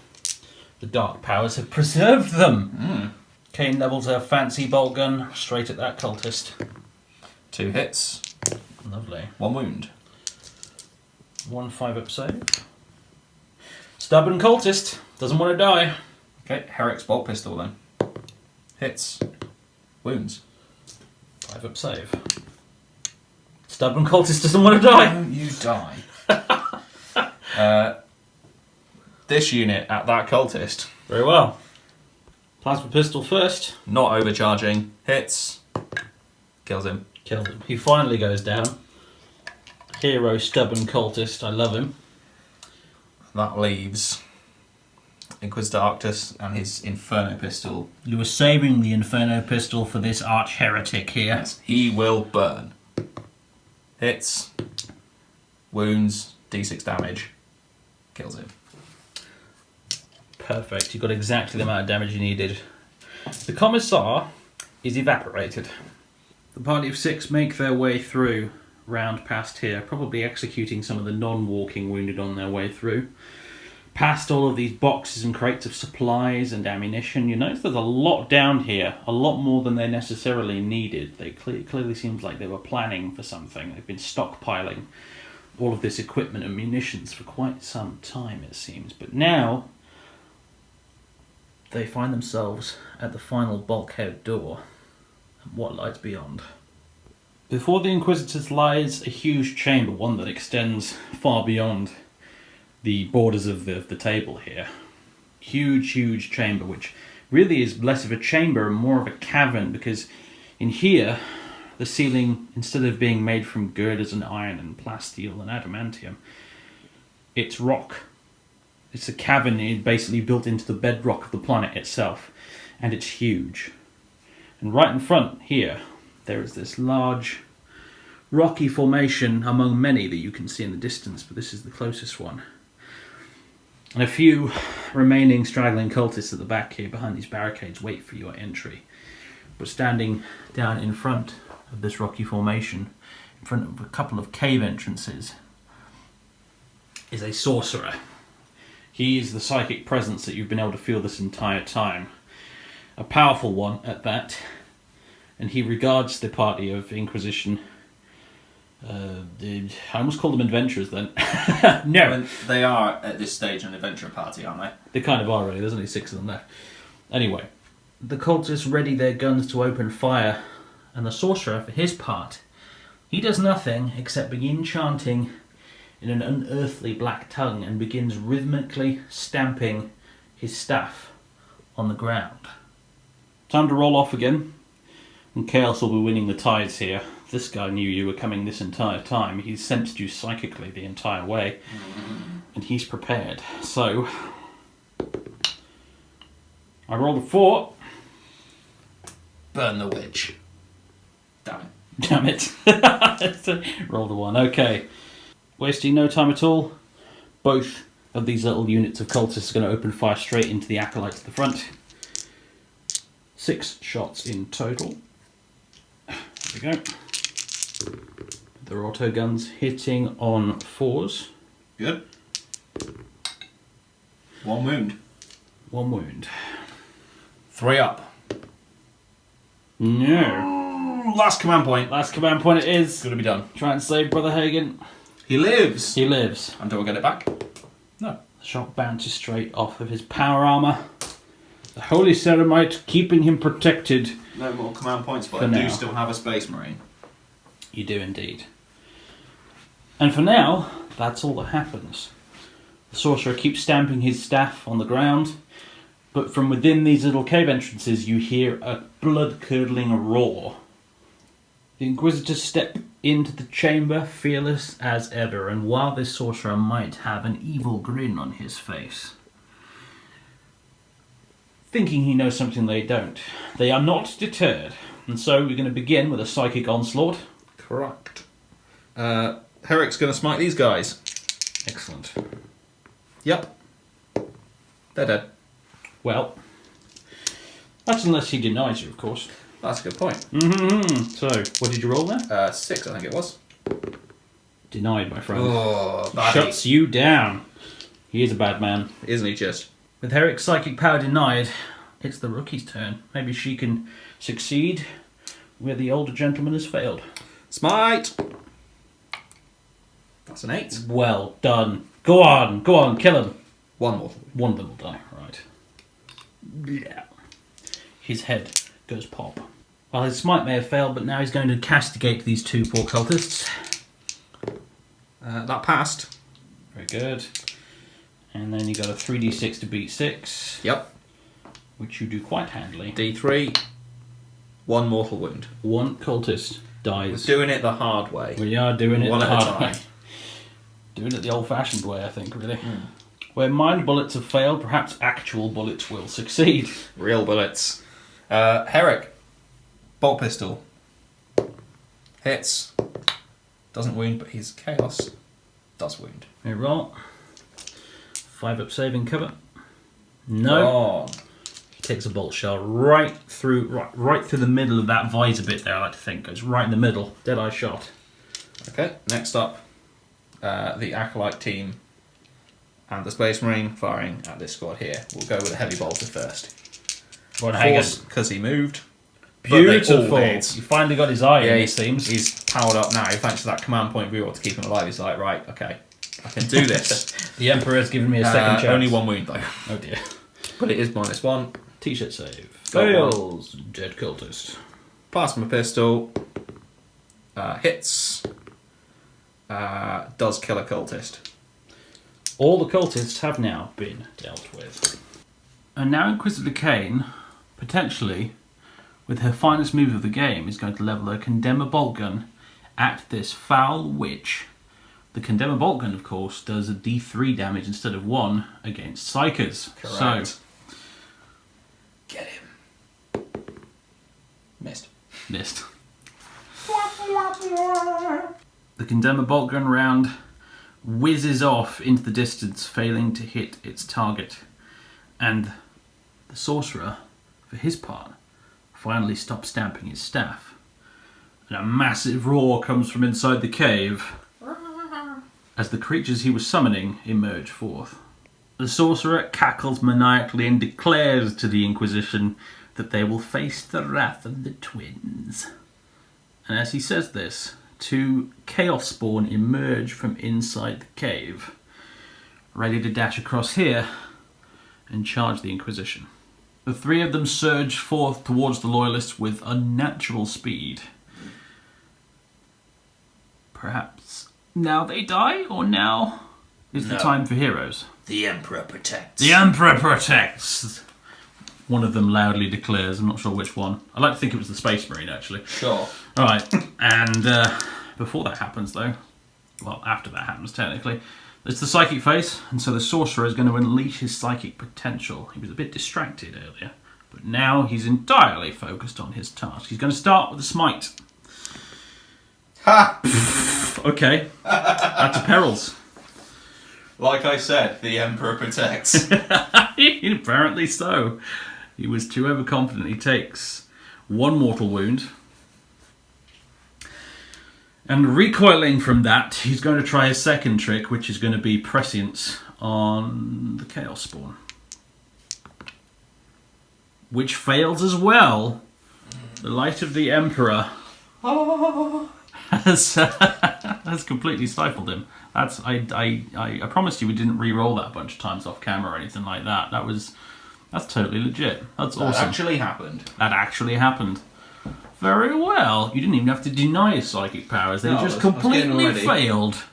The Dark Powers have preserved them. Kane levels her fancy bolt gun straight at that cultist. 2 hits. Lovely. 1 wound. 1 5-up save. Stubborn cultist. Doesn't want to die. Okay, Herrick's bolt pistol then. Hits. Wounds. 5-up save. Stubborn cultist doesn't want to die. Don't you die. This unit at that cultist. Very well. Plasma pistol first. Not overcharging. Hits. Kills him. Killed him. He finally goes down. Hero stubborn cultist, I love him. That leaves Inquisitor Arctus and his Inferno Pistol. You were saving the Inferno Pistol for this arch heretic here. Yes, he will burn. Hits, wounds, d6 damage, kills him. Perfect, you got exactly the amount of damage you needed. The Commissar is evaporated. The party of 6 make their way through, round past here, probably executing some of the non-walking wounded on their way through. Past all of these boxes and crates of supplies and ammunition, you notice there's a lot down here, a lot more than they necessarily needed. They clearly seems like they were planning for something. They've been stockpiling all of this equipment and munitions for quite some time, it seems. But now they find themselves at the final bulkhead door. And what lies beyond? Before the Inquisitors lies a huge chamber, one that extends far beyond the borders of the table here. Huge chamber, which really is less of a chamber and more of a cavern, because in here, the ceiling, instead of being made from girders and iron and plasteel and adamantium, it's rock. It's a cavern basically built into the bedrock of the planet itself, and it's huge. And right in front here, there is this large rocky formation among many that you can see in the distance, but this is the closest one. And a few remaining straggling cultists at the back here behind these barricades wait for your entry. But standing down in front of this rocky formation, in front of a couple of cave entrances, is a sorcerer. He is the psychic presence that you've been able to feel this entire time. A powerful one at that, and he regards the party of Inquisition. I almost called them adventurers then. No. Well, they are at this stage an adventure party, aren't they? They kind of are, really. There's only 6 of them left. Anyway, the cultists ready their guns to open fire, and the sorcerer, for his part, he does nothing except begin chanting in an unearthly black tongue and begins rhythmically stamping his staff on the ground. Time to roll off again, and Chaos will be winning the tides here. This guy knew you were coming this entire time. He's sensed you psychically the entire way, and he's prepared. So, I rolled a 4. Burn the witch. Damn it. Damn it. Rolled a 1. Okay. Wasting no time at all, both of these little units of cultists are going to open fire straight into the acolytes at the front. 6 shots in total. There we go. They're auto guns hitting on 4s. Good. 1 wound. 1 wound. 3 up. No. Last command point. Last command point it is. Gonna be done. Try and save Brother Hagen. He lives. He lives. Until we get it back? No. The shot bounces straight off of his power armour. The Holy Ceramite keeping him protected. No more command points, but For I now. do still have a Space Marine. You do indeed. And for now, that's all that happens. The sorcerer keeps stamping his staff on the ground, but from within these little cave entrances you hear a blood-curdling roar. The Inquisitors step into the chamber, fearless as ever, and while this sorcerer might have an evil grin on his face, thinking he knows something they don't, they are not deterred. And so we're going to begin with a psychic onslaught. Correct. Herrick's going to smite these guys. Excellent. Yep. They're dead. Well, that's unless he denies you, of course. That's a good point. So, what did you roll there? 6, I think it was. Denied, my friend. Oh, Shuts you down. He is a bad man. Isn't he just? With Herrick's psychic power denied, it's the rookie's turn. Maybe she can succeed where the older gentleman has failed. Smite! That's an 8. Well done. Go on, kill him. 1 more. One of them will die, right. Yeah. His head goes pop. Well, his smite may have failed, but now he's going to castigate these 2 poor cultists. That passed. Very good. And then you got a 3d6 to beat 6. Yep. Which you do quite handily. D3. 1 mortal wound. 1 cultist We're dies. doing it the hard way. We are doing it One the at a hard way. time. Doing it the old-fashioned way, I think, really. Where mind bullets have failed, perhaps actual bullets will succeed. Real bullets. Herrick. Bolt pistol. Hits. Doesn't wound, but he's chaos. Does wound. Here, roll. 5 up saving cover. No. Oh. He takes a bolt shell right through the middle of that visor bit there, I like to think. Goes right in the middle. Dead-eye shot. Okay, next up, the Acolyte team and the Space Marine firing at this squad here. We'll go with a heavy bolter first. Force, because he moved. Beautiful. You finally got his eye in, it seems. He's powered up now. Thanks to that command point viewer to keep him alive. He's like, right, okay, I can do this. The Emperor's given me a second chance. Only 1 wound, though. Oh dear. But it is -1. T-shirt save. Got Fails. Dead cultist. Plasma pistol. Hits. Does kill a cultist. All the cultists have now been dealt with. And now Inquisitor Kane, potentially, with her finest move of the game, is going to level her Condemner Bolt Gun at this foul witch. The Condemner Bolt Gun, of course, does a D3 damage instead of 1 against Psychers. Correct. So, get him. Missed. The Condemner Bolt Gun round whizzes off into the distance, failing to hit its target. And the Sorcerer, for his part, finally stops stamping his staff. And a massive roar comes from inside the cave as the creatures he was summoning emerge forth. The Sorcerer cackles maniacally and declares to the Inquisition that they will face the wrath of the twins. And as he says this, 2 Chaos Spawn emerge from inside the cave, ready to dash across here and charge the Inquisition. The 3 of them surge forth towards the Loyalists with unnatural speed. Perhaps now they die, or now is the time for heroes? The Emperor protects. The Emperor protects! One of them loudly declares. I'm not sure which one. I like to think it was the Space Marine, actually. Sure. Alright, and before that happens, though, well, after that happens, technically, there's the Psychic Phase, and so the Sorcerer is going to unleash his psychic potential. He was a bit distracted earlier, but now he's entirely focused on his task. He's going to start with a Smite. Ha! Okay, that's a perils. Like I said, the Emperor protects. Apparently so. He was too overconfident. He takes 1 mortal wound. And recoiling from that, he's going to try his second trick, which is going to be Prescience on the Chaos Spawn. Which fails as well. The Light of the Emperor has completely stifled him. I promised you we didn't re-roll that a bunch of times off camera or anything like that. That's totally legit. That's awesome. That actually happened. That actually happened. Very well. You didn't even have to deny his psychic powers. They just completely failed.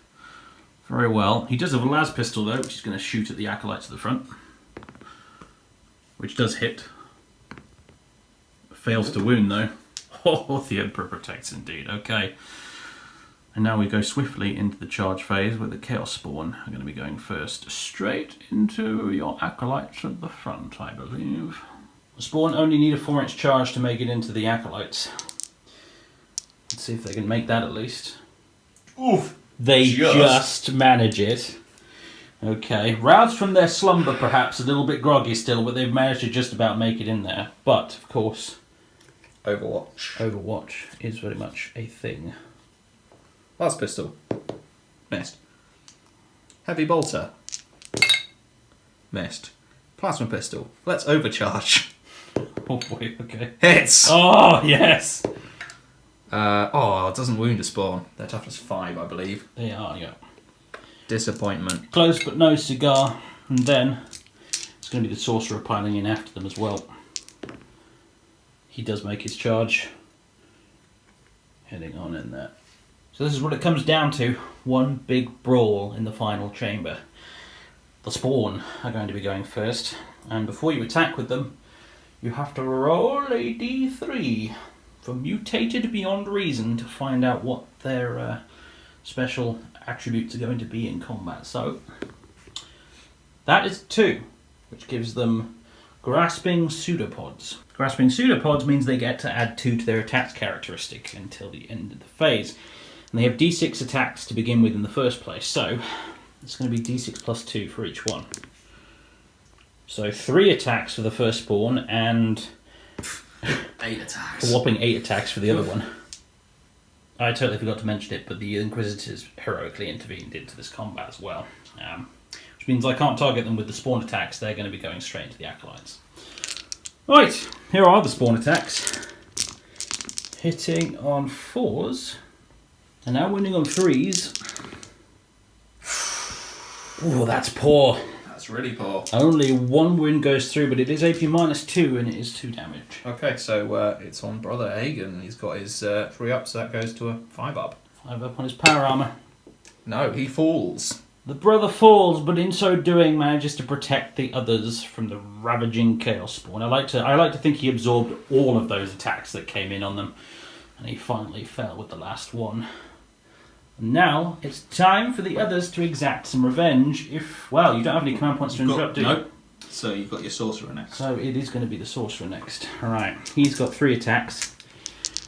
Very well. He does have a las pistol though, which is going to shoot at the acolytes at the front, which does hit. Fails to wound though. Oh, the Emperor protects indeed. Okay. And now we go swiftly into the charge phase, where the Chaos Spawn are going to be going first, straight into your acolytes at the front, I believe. The Spawn only need a 4-inch charge to make it into the acolytes. Let's see if they can make that at least. Oof! They just manage it. Okay, roused from their slumber perhaps, a little bit groggy still, but they've managed to just about make it in there. But, of course, Overwatch is very much a thing. Last pistol. Missed. Heavy bolter. Missed. Plasma pistol. Let's overcharge. Oh boy, okay. Hits! Oh, yes! It doesn't wound a spawn. They're toughness 5, I believe. They are, yeah. Disappointment. Close but no cigar. And then it's going to be the Sorcerer piling in after them as well. He does make his charge. Heading on in there. So this is what it comes down to. One big brawl in the final chamber. The Spawn are going to be going first. And before you attack with them, you have to roll a d3 for mutated beyond reason to find out what their special attributes are going to be in combat. So that is 2, which gives them Grasping Pseudopods. Grasping Pseudopods means they get to add 2 to their attack characteristic until the end of the phase. And they have d6 attacks to begin with in the first place, so it's going to be d6 plus 2 for each one. So 3 attacks for the first spawn and 8 attacks. a whopping 8 attacks for the other one. I totally forgot to mention it, but the Inquisitors heroically intervened into this combat as well. Which means I can't target them with the spawn attacks, they're going to be going straight into the Acolytes. Right, here are the spawn attacks. Hitting on 4s, and now winning on 3s. Oh, that's poor. That's really poor. Only 1 wound goes through, but it is AP minus 2, and it is 2 damage. Okay, so it's on Brother Hagen. He's got his 3 up, so that goes to a 5 up. 5 up on his power armour. No, he falls. The brother falls, but in so doing manages to protect the others from the ravaging chaos spawn. I like to think he absorbed all of those attacks that came in on them, and he finally fell with the last one. And now it's time for the others to exact some revenge. If you don't have any command points to interrupt, do you? Nope. So you've got your Sorcerer next. So it is going to be the Sorcerer next. Alright, he's got 3 attacks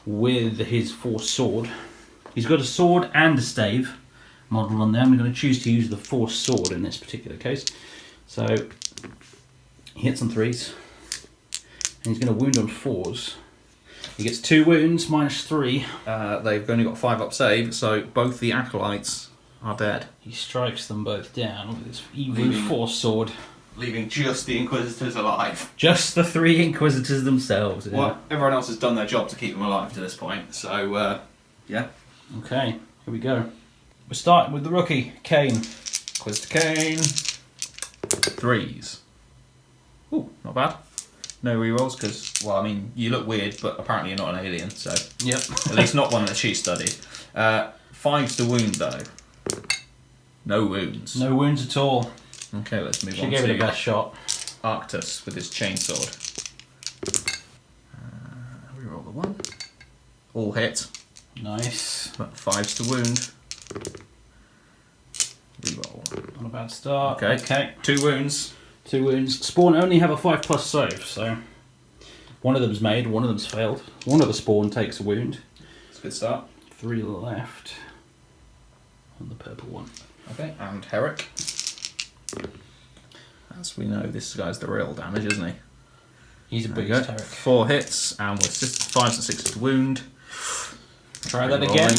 with his Force Sword. He's got a sword and a stave model on there. I'm going to choose to use the Force Sword in this particular case. So he hits on 3s, and he's going to wound on 4s. He gets 2 wounds, minus 3. They've only got 5 up save, so both the Acolytes are dead. He strikes them both down with his evil Force Sword. Leaving just the Inquisitors alive. Just the 3 Inquisitors themselves. Yeah. Well, everyone else has done their job to keep them alive to this point, so, yeah. Okay, here we go. We're starting with the rookie, Kane. Inquisitor Kane. 3s. Ooh, not bad. No rerolls, because, you look weird, but apparently you're not an alien, so... Yep. At least not one that she studied. 5s to wound, though. No wounds. No wounds at all. Okay, let's move on She gave it to a best shot. Arctus with his chainsword. Reroll the 1. All hit. Nice. 5s to wound. Reroll. Not a bad start. Okay. 2 wounds. 2 wounds. Spawn only have a 5+ save, so one of them's made, one of them's failed. One of the spawn takes a wound. It's a good start. 3 left on the purple one. Okay, and Herrick. As we know, this guy's the real damage, isn't he? He's a There big you go. Herrick. 4 hits, and with 5s and 6s to wound. Try that again.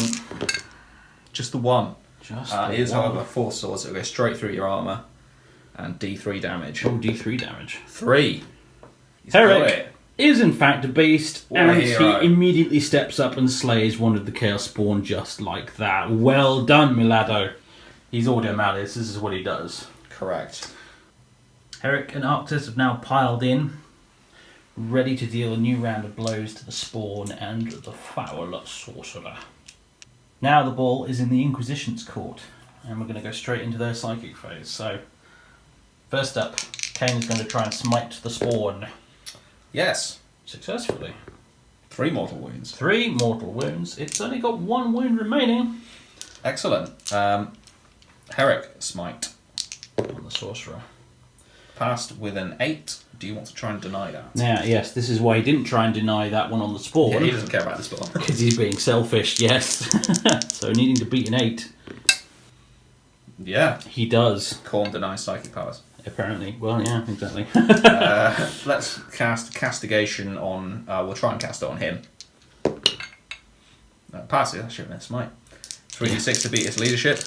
Just the 1. Just It is, the 1. however, 4 swords, so it'll go straight through your armour. And D3 damage. Oh, D3 damage. 3. He's got Herrick it. is in fact a beast, What a and hero. he immediately steps up and slays one of the Chaos Spawn just like that. Well done, Milado. He's Audio Malice, this is what he does. Correct. Herrick and Arctus have now piled in, ready to deal a new round of blows to the Spawn and the foul Sorcerer. Now the ball is in the Inquisition's court, and we're going to go straight into their psychic phase. So, first up, Kane is going to try and smite the Spawn. Yes. Successfully. 3 mortal wounds. 3 mortal wounds. It's only got 1 wound remaining. Excellent. Herrick, smite. On the Sorcerer. Passed with an 8. Do you want to try and deny that? Now, yes, this is why he didn't try and deny that one on the Spawn. Yeah, he doesn't care about the spawn. Because he's being selfish, yes. So needing to beat an 8. Yeah. He does. Khorne denies psychic powers. Apparently. Well, yeah, exactly. Let's cast Castigation on... we'll try and cast it on him. Pass it, that should have been a smite. 3d6 to beat his leadership.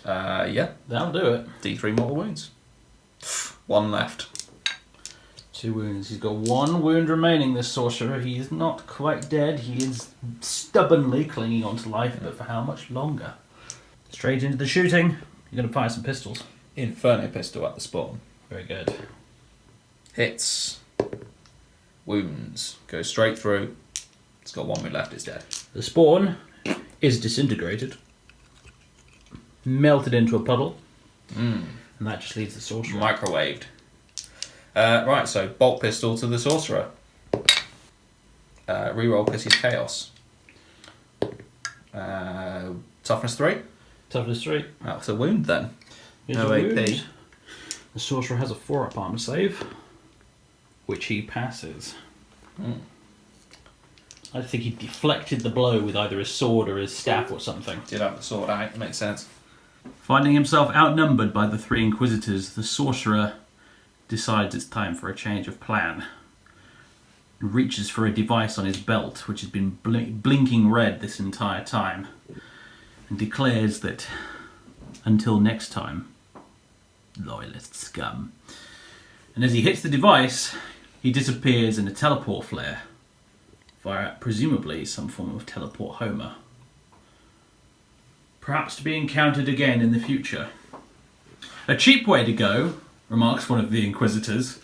Yeah. That'll do it. D3 mortal wounds. 1 left. 2 wounds. He's got 1 wound remaining, this Sorcerer. He is not quite dead. He is stubbornly clinging on to life, but for how much longer? Straight into the shooting. You're going to fire some pistols. Inferno pistol at the spawn. Very good. Hits. Wounds. Goes straight through. It's got 1 wound left, it's dead. The Spawn is disintegrated. Melted into a puddle. And that just leaves the Sorcerer. Microwaved. Right, so bolt pistol to the Sorcerer. Reroll because he's chaos. Toughness 3. Toughness 3. That's a wound then. Here's No a AP. wound. The sorcerer has a 4-up armor save, which he passes. I think he deflected the blow with either his sword or his staff or something. Did have the sword out, makes sense. Finding himself outnumbered by the 3 Inquisitors, the sorcerer decides it's time for a change of plan. He reaches for a device on his belt, which has been blinking red this entire time, and declares that until next time, loyalist scum. And as he hits the device, he disappears in a teleport flare via presumably some form of teleport Homer. Perhaps to be encountered again in the future. A cheap way to go, remarks one of the Inquisitors,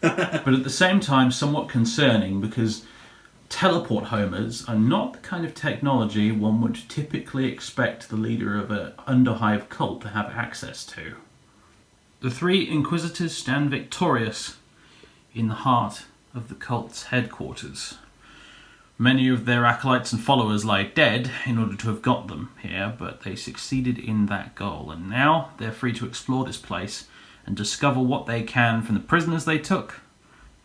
but at the same time somewhat concerning because teleport homers are not the kind of technology one would typically expect the leader of an Underhive cult to have access to. The 3 Inquisitors stand victorious in the heart of the cult's headquarters. Many of their acolytes and followers lie dead in order to have got them here, but they succeeded in that goal, and now they're free to explore this place and discover what they can from the prisoners they took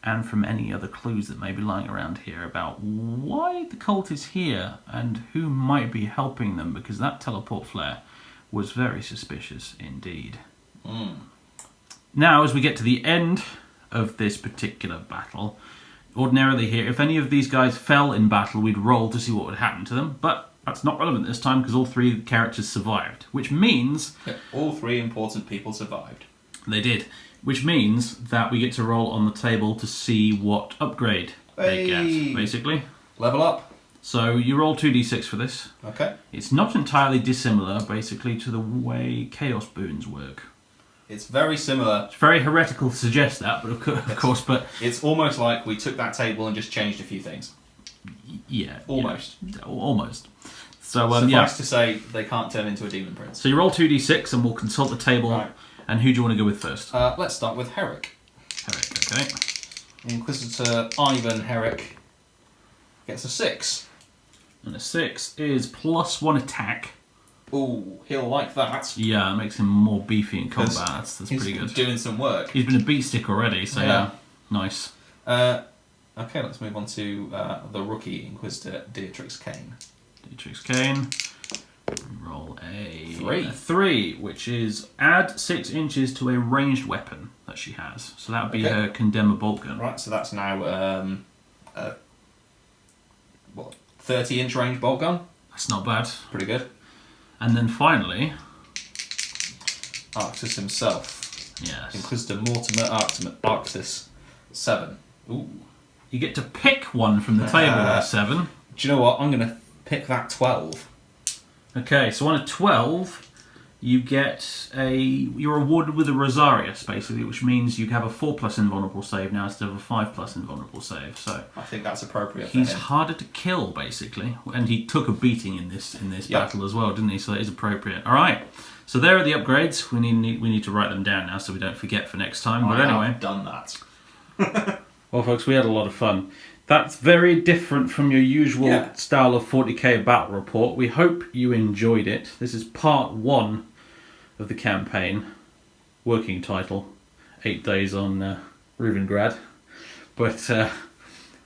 and from any other clues that may be lying around here about why the cult is here and who might be helping them, because that teleport flare was very suspicious indeed. Now, as we get to the end of this particular battle, ordinarily here, if any of these guys fell in battle, we'd roll to see what would happen to them, but that's not relevant this time because all 3 characters survived, which means... Yeah, all 3 important people survived. They did, which means that we get to roll on the table to see what upgrade they get, basically. Level up. So you roll 2d6 for this. Okay. It's not entirely dissimilar, basically, to the way Chaos Boons work. It's very similar. It's very heretical to suggest that, but of course, but... It's almost like we took that table and just changed a few things. Yeah. Almost. Yeah, almost. So, Suffice to say, they can't turn into a demon prince. So you roll 2d6 and we'll consult the table. Right. And who do you want to go with first? Let's start with Herrick. Herrick, okay. Inquisitor Ivan Herrick gets a 6. And a 6 is +1 attack. Ooh, he'll like that. Yeah, it makes him more beefy in combat. That's pretty good. He's doing some work. He's been a beat stick already, so yeah. Nice. Okay, let's move on to the rookie Inquisitor Beatrix Kane. Beatrix Kane. Roll a 3. 3, which is add 6 inches to a ranged weapon that she has. So that would be her Condemn a Bolt Gun. Right, so that's now 30-inch range bolt gun. That's not bad. Pretty good. And then finally, Arctis himself. yes, Inquisitor Mortimer Arctis 7. Ooh. you get to pick one from the table with a 7. Do you know what? I'm going to pick that 12. Okay, so on a 12, you're awarded with a Rosarius, basically, which means you have a 4+ invulnerable save now instead of a 5+ invulnerable save. So I think that's appropriate for he's him. harder to kill, basically, and he took a beating in this battle as well, didn't he? So that is appropriate. All right, so there are the upgrades. We need to write them down now so we don't forget for next time. But anyway, I've done that. well, folks, we had a lot of fun. That's very different from your usual style of 40k battle report. We hope you enjoyed it. This is part 1 of the campaign. Working title, 8 days on Reuvengrad. But I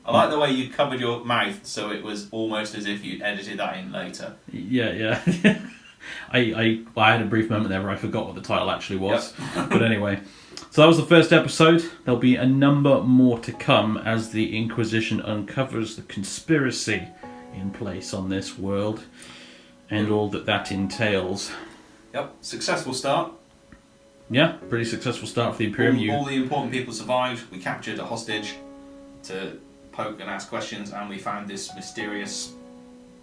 like the way you covered your mouth so it was almost as if you'd edited that in later. Yeah. I had a brief moment there where I forgot what the title actually was. Yep. But anyway, so that was the first episode. There'll be a number more to come as the Inquisition uncovers the conspiracy in place on this world and all that entails. Yep, successful start. Yeah, pretty successful start for the Imperium. All the important people survived. We captured a hostage to poke and ask questions, and we found this mysterious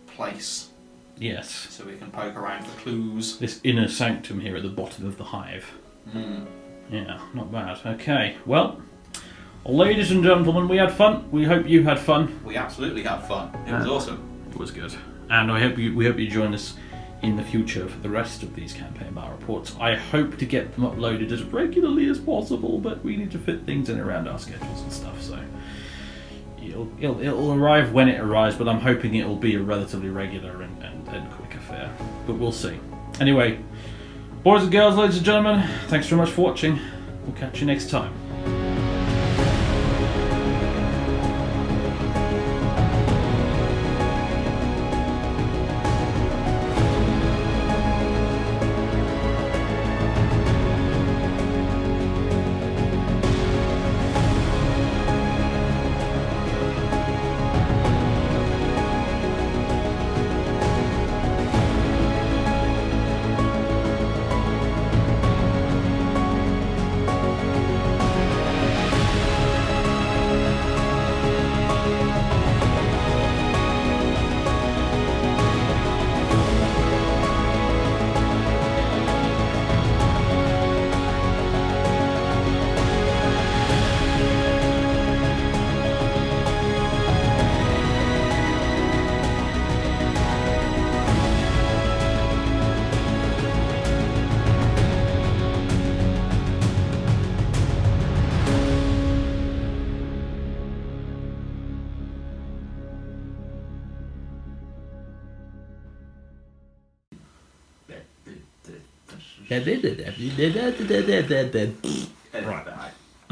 place. Yes. So we can poke around for clues. This inner sanctum here at the bottom of the hive. Yeah, not bad. Okay, well, ladies and gentlemen, we had fun. We hope you had fun. We absolutely had fun. It was awesome. It was good. And we hope you join us in the future for the rest of these campaign battle reports. I hope to get them uploaded as regularly as possible, but we need to fit things in around our schedules and stuff, so it'll arrive when it arrives, but I'm hoping it'll be a relatively regular and quick affair. But we'll see. Anyway, boys and girls, ladies and gentlemen, thanks very much for watching. We'll catch you next time.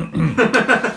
Right.